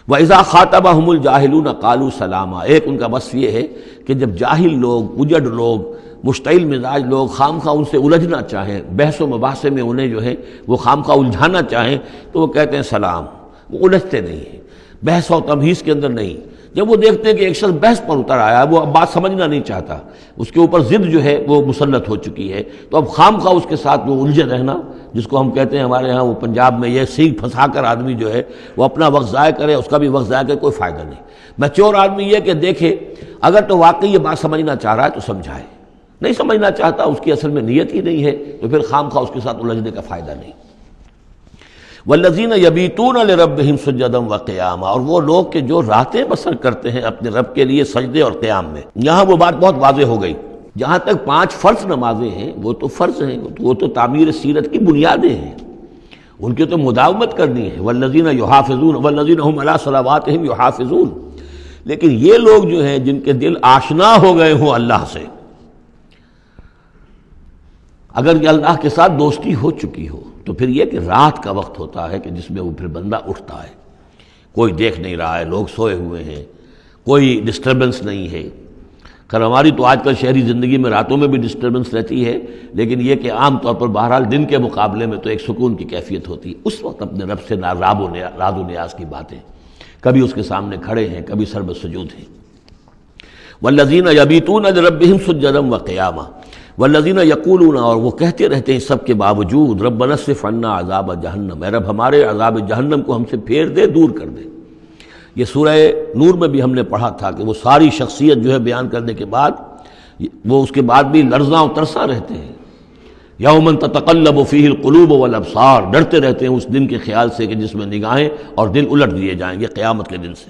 وَإِذَا خَاطَبَهُمُ الْجَاهِلُونَ قَالُوا سَلَامًا، ایک ان کا وصف یہ ہے کہ جب جاہل لوگ، اجڑ لوگ، مشتعل مزاج لوگ خام خواہ ان سے الجھنا چاہیں، بحث و مباحثے میں انہیں جو ہے وہ خام خواہ الجھانا چاہیں تو وہ کہتے ہیں سلام، وہ الجھتے نہیں ہیں، بحث و تمہیز کے اندر نہیں۔ جب وہ دیکھتے ہیں کہ ایک شخص بحث پر اتر آیا ہے، وہ اب بات سمجھنا نہیں چاہتا، اس کے اوپر ضد جو ہے وہ مسلط ہو چکی ہے، تو اب خام خواہ اس کے ساتھ وہ الجھے رہنا، جس کو ہم کہتے ہیں ہمارے ہاں وہ پنجاب میں یہ سینگ پھنسا کر آدمی جو ہے وہ اپنا وقت ضائع کرے، اس کا بھی وقت ضائع کرے، کوئی فائدہ نہیں۔ میچور آدمی یہ کہ دیکھے اگر تو واقعی یہ بات سمجھنا چاہ رہا ہے تو سمجھائے، نہیں سمجھنا چاہتا، اس کی اصل میں نیت ہی نہیں ہے، تو پھر خام خواہ اس کے ساتھ الجھنے کا فائدہ نہیں۔ والذین یبیتون لربہم سجدا وقیاما، اور وہ لوگ کہ جو راتیں بسر کرتے ہیں اپنے رب کے لیے سجدے اور قیام میں۔ یہاں وہ بات بہت واضح ہو گئی، جہاں تک 5 فرض نمازیں ہیں وہ تو فرض ہیں، وہ تو تعمیر سیرت کی بنیادیں ہیں، ان کی تو مداومت کرنی ہے۔ والذین یحافظون والذین هم علی صلواتہم یحافظون، لیکن یہ لوگ جو ہیں جن کے دل آشنا ہو گئے ہوں اللہ سے، اگر یہ اللہ کے ساتھ دوستی ہو چکی ہو تو پھر یہ کہ رات کا وقت ہوتا ہے کہ جس میں وہ پھر بندہ اٹھتا ہے، کوئی دیکھ نہیں رہا ہے، لوگ سوئے ہوئے ہیں، کوئی ڈسٹربنس نہیں ہے۔ خیر ہماری تو آج کل شہری زندگی میں راتوں میں بھی ڈسٹربنس رہتی ہے، لیکن یہ کہ عام طور پر بہرحال دن کے مقابلے میں تو ایک سکون کی کیفیت ہوتی ہے۔ اس وقت اپنے رب سے راز و نیاز کی باتیں، کبھی اس کے سامنے کھڑے ہیں، کبھی سر بسجود ہیں۔ والذین یبیتون لربہم سجدا وقیاما والذین یقولون، اور وہ کہتے رہتے ہیں سب کے باوجود، ربنا اصرف عنا عذاب جہنم، اے رب ہمارے عذاب جہنم کو ہم سے پھیر دے، دور کر دے۔ یہ سورہ نور میں بھی ہم نے پڑھا تھا کہ وہ ساری شخصیت جو ہے بیان کرنے کے بعد وہ اس کے بعد بھی لرزاں و ترساں رہتے ہیں۔ یوما تتقلب فیہ القلوب والابصار، ڈرتے رہتے ہیں اس دن کے خیال سے کہ جس میں نگاہیں اور دل الٹ دیے جائیں گے قیامت کے دن سے۔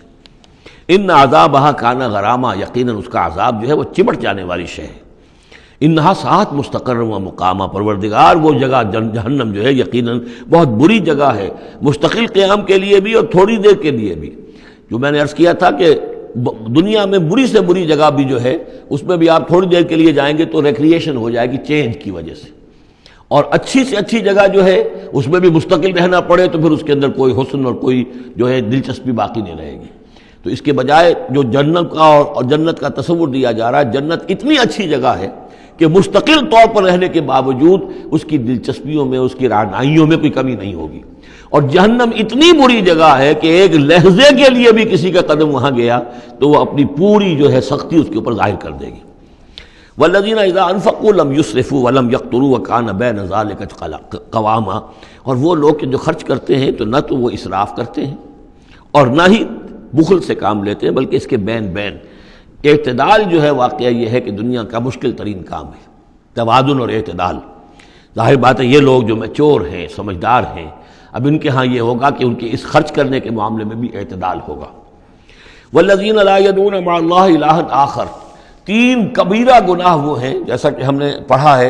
ان عذابہا کان غراما، یقیناً اس کا عذاب جو ہے وہ چمٹ جانے والی شے ہے۔ انہا ساعت مستقر و مقامہ، پروردگار وہ جگہ جہنم جو ہے یقیناً بہت بری جگہ ہے، مستقل قیام کے لیے بھی اور تھوڑی دیر کے لیے بھی۔ جو میں نے عرض کیا تھا کہ دنیا میں بری سے بری جگہ بھی جو ہے اس میں بھی آپ تھوڑی دیر کے لیے جائیں گے تو ریکریشن ہو جائے گی چینج کی وجہ سے، اور اچھی سے اچھی جگہ جو ہے اس میں بھی مستقل رہنا پڑے تو پھر اس کے اندر کوئی حسن اور کوئی جو ہے دلچسپی باقی نہیں رہے گی۔ تو اس کے بجائے جو جنت کا اور جنت کا تصور دیا جا رہا ہے، جنت اتنی اچھی جگہ ہے کہ مستقل طور پر رہنے کے باوجود اس کی دلچسپیوں میں، اس کی رعنائیوں میں کوئی کمی نہیں ہوگی، اور جہنم اتنی بری جگہ ہے کہ ایک لحظے کے لیے بھی کسی کا قدم وہاں گیا تو وہ اپنی پوری جو ہے سختی اس کے اوپر ظاہر کر دے گی۔ والذین اذا انفقوا لم یسرفوا ولم یقتروا وکان بین ذلک قواما، اور وہ لوگ کہ جو خرچ کرتے ہیں تو نہ تو وہ اسراف کرتے ہیں اور نہ ہی بخل سے کام لیتے ہیں، بلکہ اس کے بین بین اعتدال جو ہے واقعہ یہ ہے کہ دنیا کا مشکل ترین کام ہے، توازن اور اعتدال۔ ظاہر بات ہے یہ لوگ جو میچور ہیں، سمجھدار ہیں، اب ان کے ہاں یہ ہوگا کہ ان کے اس خرچ کرنے کے معاملے میں بھی اعتدال ہوگا۔ والذین لا یدعون مع اللہ الہا آخر، 3 کبیرہ گناہ وہ ہیں جیسا کہ ہم نے پڑھا ہے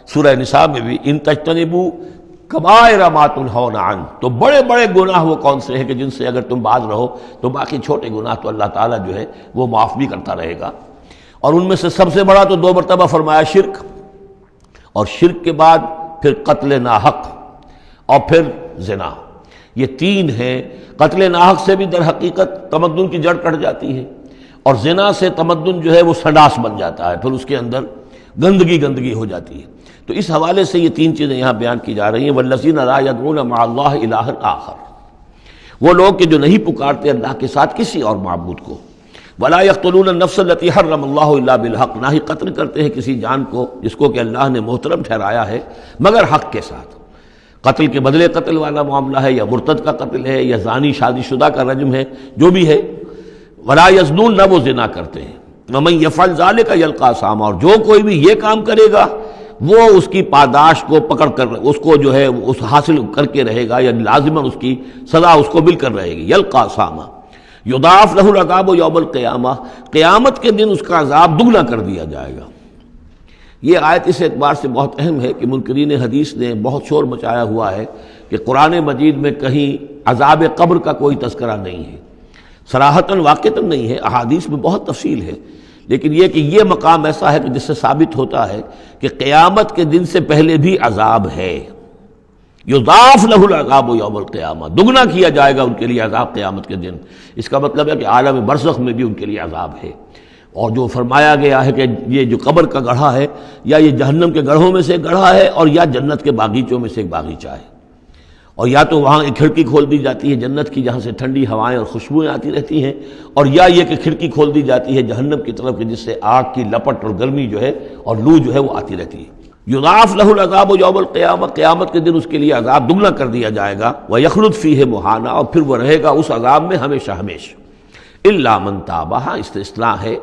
سورہ نساء میں بھی، ان تجتنبوا کبائر ما تنہون عنہ، تو بڑے بڑے گناہ وہ کون سے ہیں کہ جن سے اگر تم باز رہو تو باقی چھوٹے گناہ تو اللہ تعالیٰ جو ہے وہ معاف بھی کرتا رہے گا۔ اور ان میں سے سب سے بڑا تو 2 مرتبہ فرمایا شرک، اور شرک کے بعد پھر قتل ناحق اور پھر زنا، یہ 3 ہیں۔ قتل ناحق سے بھی در حقیقت تمدن کی جڑ کٹ جاتی ہے، اور زنا سے تمدن جو ہے وہ سڈاس بن جاتا ہے، پھر اس کے اندر گندگی ہو جاتی ہے۔ تو اس حوالے سے یہ تین چیزیں یہاں بیان کی جا رہی ہیں. والذین لا یدعون مع اللہ الہا آخر، وہ لوگ کہ جو نہیں پکارتے اللہ کے ساتھ کسی اور معبود کو. ولا یقتلون النفس التي حرم اللہ الا بالحق، نہ ہی قتل کرتے ہیں کسی جان کو جس کو کہ اللہ نے محترم ٹھہرایا ہے مگر حق کے ساتھ. قتل کے بدلے قتل والا معاملہ ہے، یا مرتد کا قتل ہے، یا زانی شادی شدہ کا رجم ہے، جو بھی ہے. ولا یزنون، نہ وہ زنا کرتے ہیں. ومن یفعل ذلک یلقى اثاما، اور جو کوئی بھی یہ کام کرے گا وہ اس کی پاداش کو پکڑ کر اس کو جو ہے اس حاصل کر کے رہے گا، یا لازماً اس کی سزا اس کو مل کر رہے گی. یلقى اثاما یضاعف له العذاب یوم القیامہ، قیامت کے دن اس کا عذاب دگنا کر دیا جائے گا. یہ آیت اس اعتبار سے بہت اہم ہے کہ منکرین حدیث نے بہت شور مچایا ہوا ہے کہ قرآن مجید میں کہیں عذاب قبر کا کوئی تذکرہ نہیں ہے، صراحتاً واقعتاً نہیں ہے، احادیث میں بہت تفصیل ہے، لیکن یہ کہ یہ مقام ایسا ہے کہ جس سے ثابت ہوتا ہے کہ قیامت کے دن سے پہلے بھی عذاب ہے. یضاعف له العذاب یوم القیامہ، دگنا کیا جائے گا ان کے لیے عذاب قیامت کے دن. اس کا مطلب ہے کہ عالم برزخ میں بھی ان کے لیے عذاب ہے. اور جو فرمایا گیا ہے کہ یہ جو قبر کا گڑھا ہے یا یہ جہنم کے گڑھوں میں سے ایک گڑھا ہے، اور یا جنت کے باغیچوں میں سے ایک باغیچہ ہے. اور یا تو وہاں ایک کھڑکی کھول دی جاتی ہے جنت کی جہاں سے ٹھنڈی ہوائیں اور خوشبوئیں آتی رہتی ہیں، اور یا یہ کہ کھڑکی کھول دی جاتی ہے جہنم کی طرف جس سے آگ کی لپٹ اور گرمی جو ہے اور لو جو ہے وہ آتی رہتی ہے. یضاعف له العذاب یوم القیامہ، قیامت کے دن اس کے لیے عذاب دگنا کر دیا جائے گا. ویخلد فیہ مہانا، اور پھر وہ رہے گا اس عذاب میں ہمیشہ ہمیشہ. الا من تاب، استثناء ہے،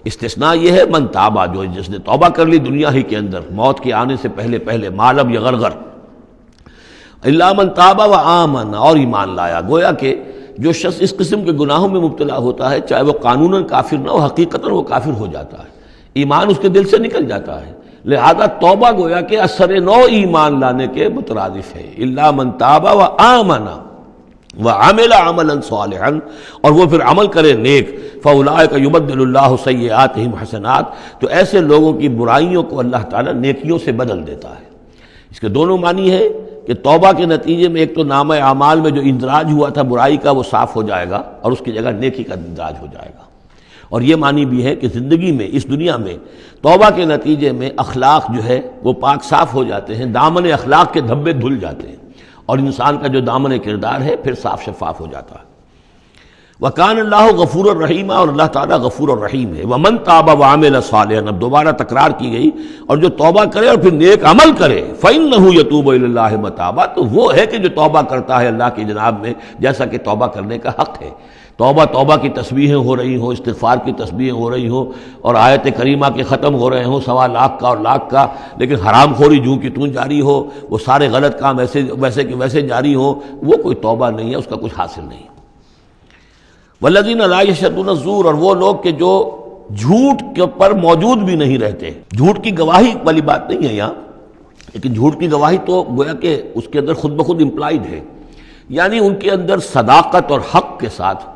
استثناء یہ ہے من تابہ، جو جس نے توبہ کر لی دنیا ہی کے اندر موت کے آنے سے پہلے پہلے، ما لم یغرغر. الا من تابہ و آمن، اور ایمان لایا. گویا کہ جو شخص اس قسم کے گناہوں میں مبتلا ہوتا ہے چاہے وہ قانوناً کافر نہ ہو، حقیقتاً وہ کافر ہو جاتا ہے، ایمان اس کے دل سے نکل جاتا ہے. لہذا توبہ گویا کہ اثر نو ایمان لانے کے مترادف ہے. الا من تابہ و آمن وعمل عملا صالحا، اور وہ پھر عمل کرے نیک. فاولئک یبدل اللہ سیئاتہم حسنات، تو ایسے لوگوں کی برائیوں کو اللہ تعالیٰ نیکیوں سے بدل دیتا ہے. اس کے دونوں معنی ہے کہ توبہ کے نتیجے میں ایک تو نامہ اعمال میں جو اندراج ہوا تھا برائی کا وہ صاف ہو جائے گا اور اس کی جگہ نیکی کا اندراج ہو جائے گا. اور یہ معنی بھی ہے کہ زندگی میں اس دنیا میں توبہ کے نتیجے میں اخلاق جو ہے وہ پاک صاف ہو جاتے ہیں، دامن اخلاق کے دھبے دھل جاتے ہیں، اور انسان کا جو دامن کردار ہے پھر صاف شفاف ہو جاتا ہے. وَكَانَ اللَّهُ غَفُورًا رَحِيمًا، اور اللہ تعالیٰ غفور الرحیم ہے. وَمَن تَابَ وَعَمِلَ صَالِحًا، اب دوبارہ تکرار کی گئی، اور جو توبہ کرے اور پھر نیک عمل کرے فَإِنَّهُ يَتُوبُ إِلَى اللَّهِ مَتَابًا، تو وہ ہے کہ جو توبہ کرتا ہے اللہ کی جناب میں جیسا کہ توبہ کرنے کا حق ہے. توبہ کی تسبیحیں ہو رہی ہوں، استغفار کی تسبیحیں ہو رہی ہوں، اور آیت کریمہ کے ختم ہو رہے ہوں 1.25 لاکھ کا اور لاکھ کا، لیکن حرام خوری جوں کی توں جاری ہو، وہ سارے غلط کام ویسے کہ ویسے جاری ہوں، وہ کوئی توبہ نہیں ہے، اس کا کچھ حاصل نہیں. والذین لا یشهدون الزور، اور وہ لوگ کہ جو جھوٹ کے پر موجود بھی نہیں رہتے. جھوٹ کی گواہی والی بات نہیں ہے یہاں، لیکن جھوٹ کی گواہی تو گویا کہ اس کے اندر خود بخود امپلائڈ ہے، یعنی ان کے اندر صداقت اور حق کے ساتھ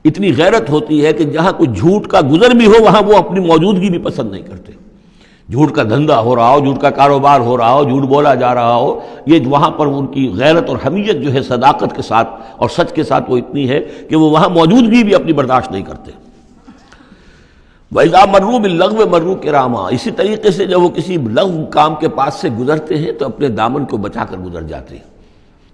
اتنی غیرت ہوتی ہے کہ جہاں کوئی جھوٹ کا گزر بھی ہو وہاں وہ اپنی موجودگی بھی پسند نہیں کرتے. جھوٹ کا دھندا ہو رہا ہو، جھوٹ کا کاروبار ہو رہا ہو، جھوٹ بولا جا رہا ہو، یہ وہاں پر ان کی غیرت اور حمیت جو ہے صداقت کے ساتھ اور سچ کے ساتھ وہ اتنی ہے کہ وہ وہاں موجودگی بھی اپنی برداشت نہیں کرتے. وَإِذَا مَرُّوا بِاللَّغْوِ مَرُّوا كِرَامًا، اسی طریقے سے جب وہ کسی لغو کام کے پاس سے گزرتے ہیں تو اپنے دامن کو بچا کر گزر جاتے ہیں.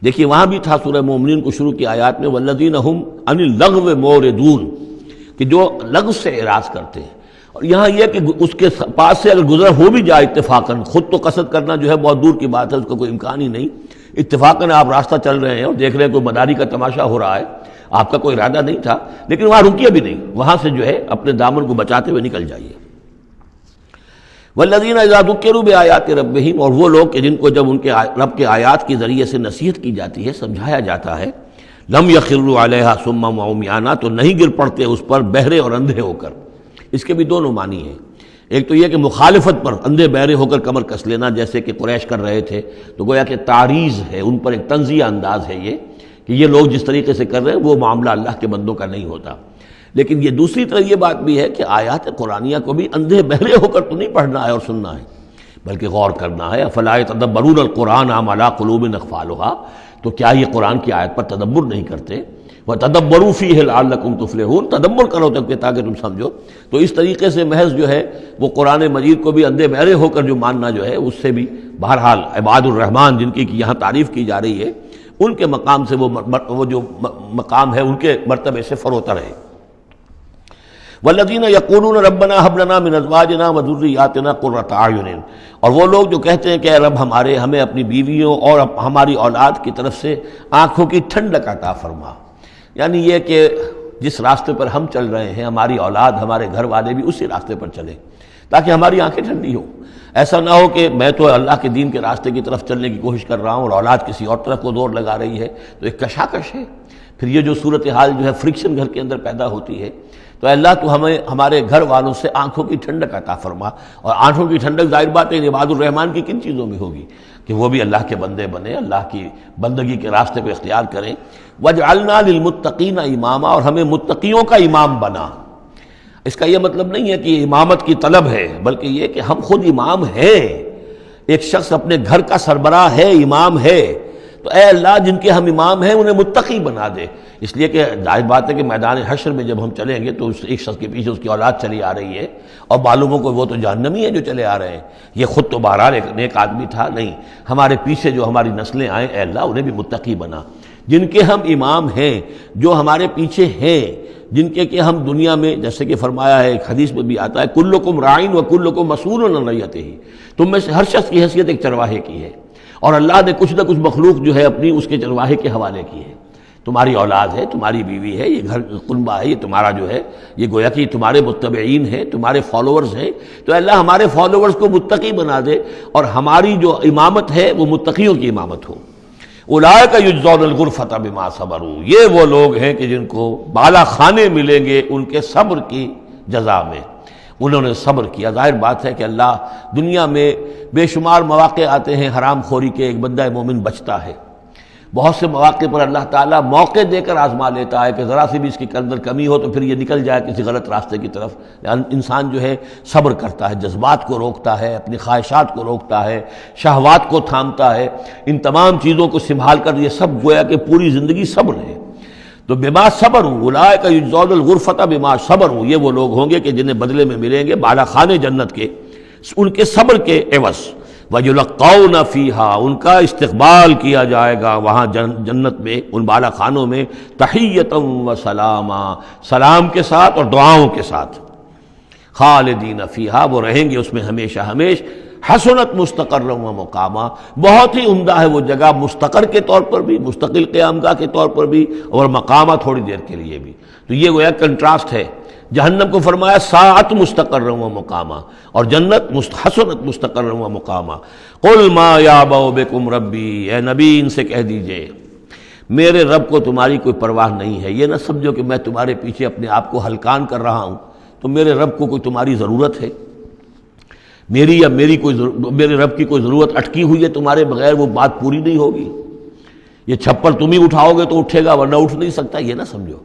دیکھیے وہاں بھی تھا سورہ مومنین کو شروع کی آیات میں وَالَّذِينَ هُمْ عَنِ اللَّغْوِ مُعْرِضُونَ، کہ جو لغو سے اعراض کرتے ہیں. اور یہاں یہ کہ اس کے پاس سے اگر گزر ہو بھی جائے اتفاقاً، خود تو قصد کرنا جو ہے بہت دور کی بات ہے، اس کا کوئی امکان ہی نہیں. اتفاقاً آپ راستہ چل رہے ہیں اور دیکھ رہے ہیں کوئی مداری کا تماشا ہو رہا ہے، آپ کا کوئی ارادہ نہیں تھا، لیکن وہاں رکیے بھی نہیں، وہاں سے جو ہے اپنے دامن کو بچاتے ہوئے نکل جائیے. والذین اذا ذکروا بآیات ربہم، اور وہ لوگ کہ جن کو جب ان کے رب کے آیات کے ذریعے سے نصیحت کی جاتی ہے، سمجھایا جاتا ہے، لم یخروا علیہا صما وعمیانا، تو نہیں گر پڑتے اس پر بہرے اور اندھے ہو کر. اس کے بھی دونوں معنی ہیں. ایک تو یہ کہ مخالفت پر اندھے بہرے ہو کر کمر کس لینا جیسے کہ قریش کر رہے تھے، تو گویا کہ تعریض ہے، ان پر ایک طنزیہ انداز ہے یہ کہ یہ لوگ جس طریقے سے کر رہے ہیں وہ معاملہ اللہ کے بندوں کا نہیں ہوتا. لیکن یہ دوسری طرح یہ بات بھی ہے کہ آیات قرآنیہ کو بھی اندھے بہرے ہو کر تو نہیں پڑھنا ہے اور سننا ہے، بلکہ غور کرنا ہے. افلا یتدبرون القرآن ام علی قلوب اقفالها، تو کیا یہ قرآن کی آیت پر تدبر نہیں کرتے؟ وَتَدَبَّرُوا فِيهِ لَعَلَّكُمْ تُفْلِحُونَ، تدبر کرو تاکہ تم سمجھو۔ تو اس طریقے سے محض جو ہے وہ قرآن مجید کو بھی اندھے بہرے ہو کر جو ماننا جو ہے اس سے بھی بہرحال عباد الرحمن جن کی یہاں تعریف کی جا رہی ہے ان کے مقام سے وہ جو مقام ہے ان کے مرتبے سے فروتر ہے۔ وَالَّذِينَ يَقُولُونَ رَبَّنَا هَبْ لَنَا مِنْ أَزْوَاجِنَا وَذُرِّيَّاتِنَا قُرَّةَ أَعْيُنٍ، اور وہ لوگ جو کہتے ہیں کہ اے رب ہمیں اپنی بیویوں اور ہماری اولاد کی طرف سے آنکھوں کی ٹھنڈک عطا فرما، یعنی یہ کہ جس راستے پر ہم چل رہے ہیں ہماری اولاد ہمارے گھر والے بھی اسی راستے پر چلیں تاکہ ہماری آنکھیں ٹھنڈی ہوں۔ ایسا نہ ہو کہ میں تو اللہ کے دین کے راستے کی طرف چلنے کی کوشش کر رہا ہوں اور اولاد کسی اور طرف کو دور لگا رہی ہے، تو ایک کشاکش ہے۔ پھر یہ جو صورتحال جو ہے فرکشن گھر کے اندر پیدا ہوتی ہے، تو اللہ تو ہمیں ہمارے گھر والوں سے آنکھوں کی ٹھنڈک عطا فرما، اور آنکھوں کی ٹھنڈک ظاہر بات ہے عباد الرحمن کی کن چیزوں میں ہوگی کہ وہ بھی اللہ کے بندے بنے، اللہ کی بندگی کے راستے کو اختیار کریں۔ وَاجْعَلْنَا لِلْمُتَّقِينَ إِمَامًا، اور ہمیں متقیوں کا امام بنا۔ اس کا یہ مطلب نہیں ہے کہ یہ امامت کی طلب ہے، بلکہ یہ کہ ہم خود امام ہیں۔ ایک شخص اپنے گھر کا سربراہ ہے، امام ہے، تو اے اللہ جن کے ہم امام ہیں انہیں متقی بنا دے، اس لیے کہ ظاہر بات ہے کہ میدان حشر میں جب ہم چلیں گے تو ایک شخص کے پیچھے اس کی اولاد چلی آ رہی ہے اور معلوم ہو کہ وہ تو جہنمی ہیں جو چلے آ رہے ہیں، یہ خود تو بہرحال ایک نیک آدمی تھا، نہیں، ہمارے پیچھے جو ہماری نسلیں آئیں اے اللہ انہیں بھی متقی بنا، جن کے ہم امام ہیں، جو ہمارے پیچھے ہیں، جن کے کہ ہم دنیا میں جیسے کہ فرمایا ہے ایک حدیث میں بھی آتا ہے کلکم راعٍ وکلکم مسئول عن رعیتہ، تم میں سے ہر شخص کی حیثیت ایک چرواہے کی ہے، اور اللہ نے کچھ نہ کچھ مخلوق جو ہے اپنی اس کے چرواہے کے حوالے کی ہے۔ تمہاری اولاد ہے، تمہاری بیوی ہے، یہ گھر کنبہ ہے، یہ تمہارا جو ہے یہ گویا کہ تمہارے متبعین ہیں، تمہارے فالوورز ہیں، تو اللہ ہمارے فالوورز کو متقی بنا دے اور ہماری جو امامت ہے وہ متقیوں کی امامت ہو۔ اولئک یجزون الغرفۃ بما صبروا، یہ وہ لوگ ہیں کہ جن کو بالا خانے ملیں گے ان کے صبر کی جزا میں، انہوں نے صبر کیا۔ ظاہر بات ہے کہ اللہ دنیا میں بے شمار مواقع آتے ہیں حرام خوری کے، ایک بندہ مومن بچتا ہے، بہت سے مواقع پر اللہ تعالیٰ موقع دے کر آزما لیتا ہے کہ ذرا سی بھی اس کے اندر کمی ہو تو پھر یہ نکل جائے کسی غلط راستے کی طرف۔ انسان جو ہے صبر کرتا ہے، جذبات کو روکتا ہے، اپنی خواہشات کو روکتا ہے، شہوات کو تھامتا ہے، ان تمام چیزوں کو سنبھال کر یہ سب گویا کہ پوری زندگی صبر ہے۔ تو بما صبروا اولئک یجزون الغرفۃ بما صبروا، یہ وہ لوگ ہوں گے کہ جنہیں بدلے میں ملیں گے بالا خانے جنت کے ان کے صبر کے عوض۔ وَيُلَقَّوْنَ فِيهَا، ان کا استقبال کیا جائے گا وہاں جنت میں، ان بالا خانوں میں، تحیۃ وسلاما، سلام کے ساتھ اور دعاؤں کے ساتھ۔ خالدین فیہا، وہ رہیں گے اس میں ہمیشہ ہمیش۔ حسنت مستقرا و مقاما، بہت ہی عمدہ ہے وہ جگہ، مستقر کے طور پر بھی، مستقل قیام گاہ کے طور پر بھی، اور مقامہ تھوڑی دیر کے لیے بھی۔ تو یہ گویا کنٹراسٹ ہے۔ جہنم کو فرمایا ساعت مستقرا و مقاما، اور جنت حسنت مستقرا و مقاما۔ قل ما یعبأ بکم ربی، اے نبی ان سے کہہ دیجئے میرے رب کو تمہاری کوئی پرواہ نہیں ہے، یہ نہ سمجھو کہ میں تمہارے پیچھے اپنے آپ کو ہلکان کر رہا ہوں، تو میرے رب کو کوئی تمہاری ضرورت ہے؟ میری یا میرے رب کی کوئی ضرورت اٹکی ہوئی ہے تمہارے بغیر، وہ بات پوری نہیں ہوگی؟ یہ چھپر تم ہی اٹھاؤ گے تو اٹھے گا ورنہ اٹھ نہیں سکتا، یہ نہ سمجھو۔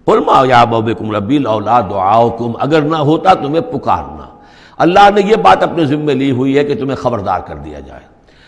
قل ما یعبأ بکم ربی لولا دعاؤکم، اگر نہ ہوتا تمہیں پکارنا۔ اللہ نے یہ بات اپنے ذمے لی ہوئی ہے کہ تمہیں خبردار کر دیا جائے۔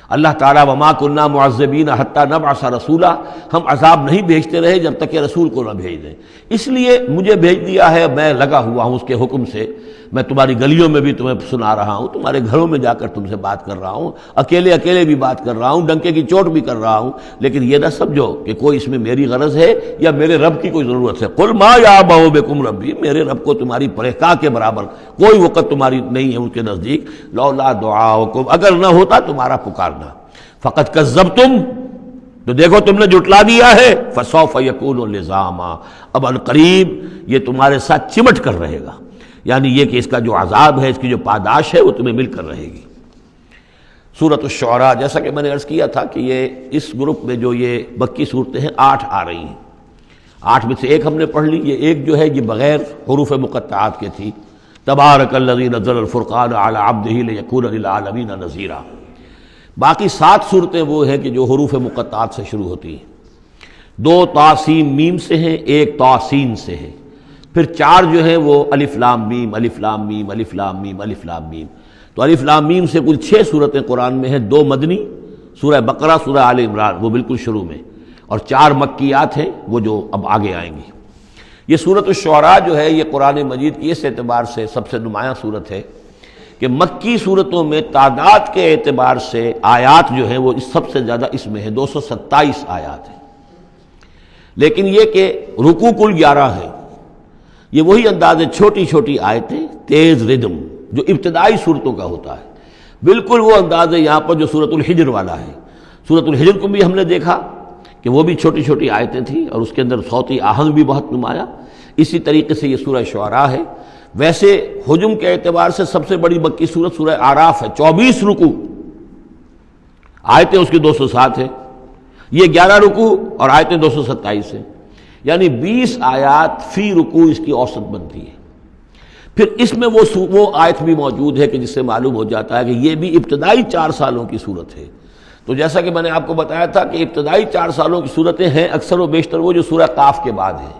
اللہ تعالیٰ وما کنا معذبین حتی نبعث رسولا، ہم عذاب نہیں بھیجتے رہے جب تک کہ رسول کو نہ بھیج دیں، اس لیے مجھے بھیج دیا ہے، میں لگا ہوا ہوں اس کے حکم سے، میں تمہاری گلیوں میں بھی تمہیں سنا رہا ہوں، تمہارے گھروں میں جا کر تم سے بات کر رہا ہوں، اکیلے اکیلے بھی بات کر رہا ہوں، ڈنکے کی چوٹ بھی کر رہا ہوں، لیکن یہ نہ سمجھو کہ کوئی اس میں میری غرض ہے یا میرے رب کی کوئی ضرورت ہے۔ قل ما یعبأ بکم ربی، میرے رب کو تمہاری پرہکا کے برابر کوئی وقت تمہاری نہیں ہے ان کے نزدیک، لولا دعاؤکم، اگر نہ ہوتا تمہارا پکارنا۔ فقط کذبتم، تو دیکھو تم نے جھٹلا دیا ہے، فسوف یکون لزاما، اب عنقریب یہ تمہارے ساتھ چمٹ کر رہے گا، یعنی یہ کہ اس کا جو عذاب ہے، اس کی جو پاداش ہے وہ تمہیں مل کر رہے گی۔ سورۃ الشعراء، جیسا کہ میں نے عرض کیا تھا کہ یہ اس گروپ میں جو یہ مکی صورتیں ہیں 8 آ رہی ہیں، 8 میں سے ایک ہم نے پڑھ لی، یہ ایک جو ہے یہ بغیر حروف مقطعات کے تھی، تبارک الذی نزل الفرقان علی عبدہ لیکون للعالمین نذیرا۔ باقی 7 صورتیں وہ ہیں کہ جو حروف مقطعات سے شروع ہوتی ہیں، 2 تا سین میم سے ہیں، 1 تا سین سے ہے، پھر 4 جو ہیں وہ الف لام میم الف لام میم الف لام میم الف لام میم۔ تو الف لام میم سے کل 6 صورتیں قرآن میں ہیں، 2 مدنی، سورہ بقرہ، سورہ آل عمران وہ بالکل شروع میں، اور 4 مکیات ہیں وہ جو اب آگے آئیں گی۔ یہ سورۃ الشعراء جو ہے یہ قرآن مجید کی اس اعتبار سے سب سے نمایاں سورت ہے کہ مکی صورتوں میں تعداد کے اعتبار سے آیات جو ہیں وہ سب سے زیادہ اس میں ہے، 227 آیات ہیں، لیکن یہ کہ رکوع کل 11 ہے۔ یہ وہی انداز ہے، چھوٹی چھوٹی آیتیں، تیز ردم جو ابتدائی صورتوں کا ہوتا ہے، بالکل وہ انداز ہے یہاں پر جو سورۃ الحجر والا ہے۔ سورۃ الحجر کو بھی ہم نے دیکھا کہ وہ بھی چھوٹی چھوٹی آیتیں تھیں اور اس کے اندر صوتی آہنگ بھی بہت نمایاں، اسی طریقے سے یہ سورہ شعراء ہے۔ ویسے حجم کے اعتبار سے سب سے بڑی مکی سورت سورہ اعراف ہے، 24 رکوع، آیتیں اس کی 207 ہے، یہ 11 رکوع اور آیتیں 227 ہیں، یعنی 20 آیات فی رکوع اس کی اوسط بنتی ہے۔ پھر اس میں وہ آیت بھی موجود ہے کہ جس سے معلوم ہو جاتا ہے کہ یہ بھی ابتدائی 4 سالوں کی صورت ہے۔ تو جیسا کہ میں نے آپ کو بتایا تھا کہ ابتدائی 4 سالوں کی صورتیں ہیں اکثر و بیشتر وہ جو سورہ قاف کے بعد ہیں،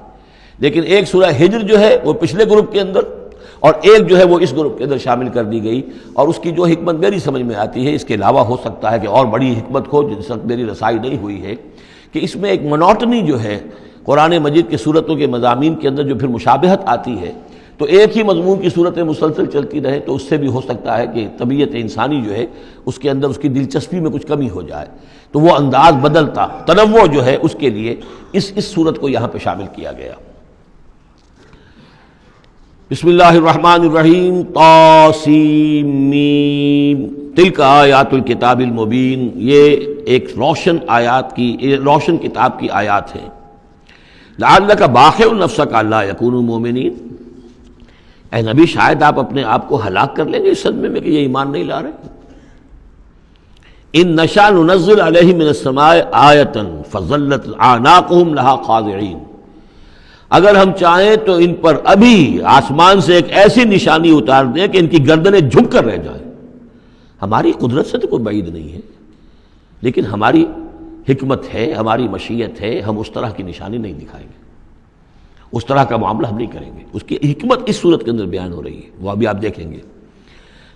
لیکن ایک سورہ ہجر جو ہے وہ پچھلے گروپ کے اندر اور ایک جو ہے وہ اس گروپ کے اندر شامل کر دی گئی، اور اس کی جو حکمت میری سمجھ میں آتی ہے، اس کے علاوہ ہو سکتا ہے کہ اور بڑی حکمت ہو جس وقت میری رسائی نہیں ہوئی ہے، کہ اس میں ایک منوٹنی جو ہے قرآن مجید کی صورتوں کے مضامین کے اندر جو پھر مشابہت آتی ہے، تو ایک ہی مضمون کی صورتیں مسلسل چلتی رہے تو اس سے بھی ہو سکتا ہے کہ طبیعت انسانی جو ہے اس کے اندر اس کی دلچسپی میں کچھ کمی ہو جائے، تو وہ انداز بدلتا، تنوع جو ہے اس کے لیے اس صورت کو یہاں پہ شامل کیا گیا۔ بسم اللہ الرحمن الرحیم، طاسیم میم، تلک آیات الکتاب المبین، یہ ایک روشن کتاب کی آیات ہیں۔ لعلک باخع نفسک الا یکونوا مؤمنین، اے نبی شاید آپ اپنے آپ کو ہلاک کر لیں گے اس صدمے میں کہ یہ ایمان نہیں لا رہے۔ ان نشاء ننزل علیہم من السماء آیۃ فظلت اعناقهم لها خاضعین، اگر ہم چاہیں تو ان پر ابھی آسمان سے ایک ایسی نشانی اتار دیں کہ ان کی گردنیں جھک کر رہ جائیں۔ ہماری قدرت سے تو کوئی بعید نہیں ہے، لیکن ہماری حکمت ہے، ہماری مشیت ہے، ہم اس طرح کی نشانی نہیں دکھائیں گے، اس طرح کا معاملہ ہم نہیں کریں گے۔ اس کی حکمت اس صورت کے اندر بیان ہو رہی ہے، وہ ابھی آپ دیکھیں گے۔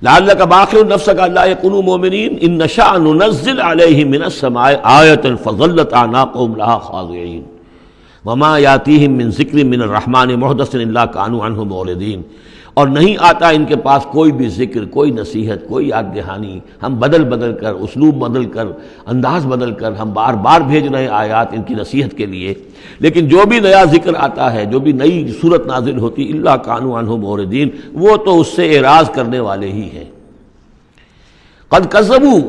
لعلک باخع نفسک الا یکونوا مؤمنین ان نشاء ننزل علیہم من السماء آیۃ فظلت اعناقهم لها خاضعین وما یاتیہم من ذکر من الرحمن محدث الا کانوا عنہ معرضین، اور نہیں آتا ان کے پاس کوئی بھی ذکر، کوئی نصیحت، کوئی یاد دہانی، ہم بدل کر، اسلوب بدل کر، انداز بدل کر ہم بار بار بھیج رہے ہیں آیات ان کی نصیحت کے لیے، لیکن جو بھی نیا ذکر آتا ہے، جو بھی نئی صورت نازل ہوتی، الا کانوا عنہ معرضین، وہ تو اس سے اعراض کرنے والے ہی ہیں۔ قد کذبوا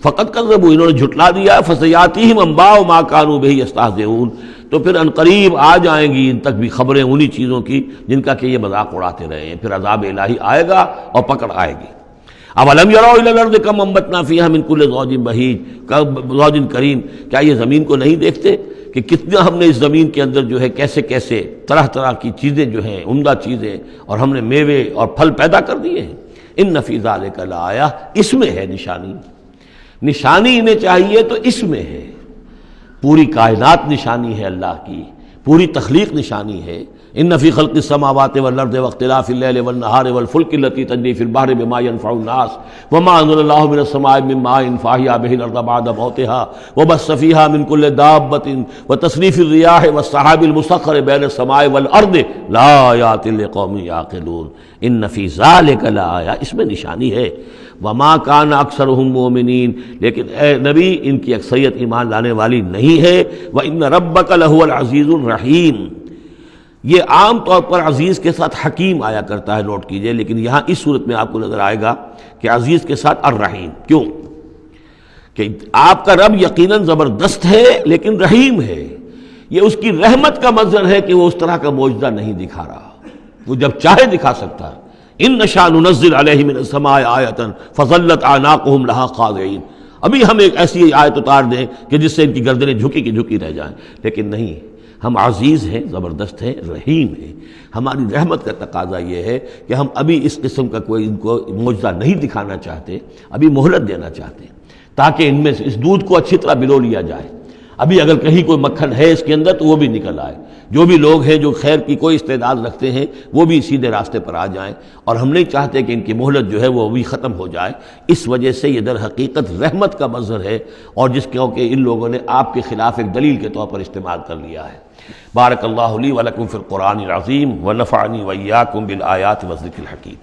فقد کذبوا، انہوں نے جھٹلا دیا، فسیاتیہم انباء ما کانوا بہ یستہزئون، تو پھر عنقریب آ جائیں گی ان تک بھی خبریں انہی چیزوں کی جن کا کہ یہ مذاق اڑاتے رہے ہیں، پھر عذاب الہی آئے گا اور پکڑ آئے گی۔ اولم یروا الی الارض کم انبتنا فیہا من کل زوج بہیج زوج کریم، کیا یہ زمین کو نہیں دیکھتے کہ کتنا ہم نے اس زمین کے اندر جو ہے کیسے کیسے طرح طرح کی چیزیں جو ہیں، عمدہ چیزیں، اور ہم نے میوے اور پھل پیدا کر دیے ہیں۔ ان فی ذلک لآیہ، اس میں ہے نشانی انہیں چاہیے تو اس میں ہے، پوری کائنات نشانی ہے اللہ کی، پوری تخلیق نشانی ہے۔ ان فی خلق السماوات والارض واختلاف اللیل والنہار والفلک التی تجری فی البحر بما ينفع الناس وما انزل اللہ من السماء من ماء فاحیا به الارض بعد موتها وبث فیہا من کل دابۃ وتصریف الریاح والسحاب المسخر بین السماء والارض لآیات لقوم یعقلون۔ ان فی ذلک لآیہ، اس میں نشانی ہے۔ وما کان اکثرهم مؤمنین، لیکن اے نبی ان کی اکثریت ایمان لانے والی نہیں ہے۔ وان ربک لہو العزیز الرحیم، یہ عام طور پر عزیز کے ساتھ حکیم آیا کرتا ہے، نوٹ کیجئے، لیکن یہاں اس صورت میں آپ کو نظر آئے گا کہ عزیز کے ساتھ الرحیم۔ کیوں؟ کہ آپ کا رب یقیناً زبردست ہے لیکن رحیم ہے، یہ اس کی رحمت کا منظر ہے کہ وہ اس طرح کا معجزہ نہیں دکھا رہا، وہ جب چاہے دکھا سکتا ہے۔ ان نشاء ننزل علیہم من السماء آیۃ فظلت اعناقهم لها خاضعین، ابھی ہم ایک ایسی آیت اتار دیں کہ جس سے ان کی گردنیں جھکی کی جھکی رہ جائیں، لیکن نہیں، ہم عزیز ہیں، زبردست ہیں، رحیم ہیں۔ ہماری رحمت کا تقاضا یہ ہے کہ ہم ابھی اس قسم کا کوئی ان کو معجزہ نہیں دکھانا چاہتے، ابھی مہلت دینا چاہتے ہیں تاکہ ان میں سے اس دودھ کو اچھی طرح بلو لیا جائے، ابھی اگر کہیں کوئی مکھن ہے اس کے اندر تو وہ بھی نکل آئے، جو بھی لوگ ہیں جو خیر کی کوئی استعداد رکھتے ہیں وہ بھی سیدھے راستے پر آ جائیں، اور ہم نہیں چاہتے کہ ان کی مہلت جو ہے وہ بھی ختم ہو جائے۔ اس وجہ سے یہ در حقیقت رحمت کا منظر ہے، اور جس کو کہ ان لوگوں نے آپ کے خلاف ایک دلیل کے طور پر استعمال کر لیا ہے۔ بارک اللہ لی ولکم فی القرآن العظیم ونفعنی وإیاکم بالآیات والذکر الحکیم۔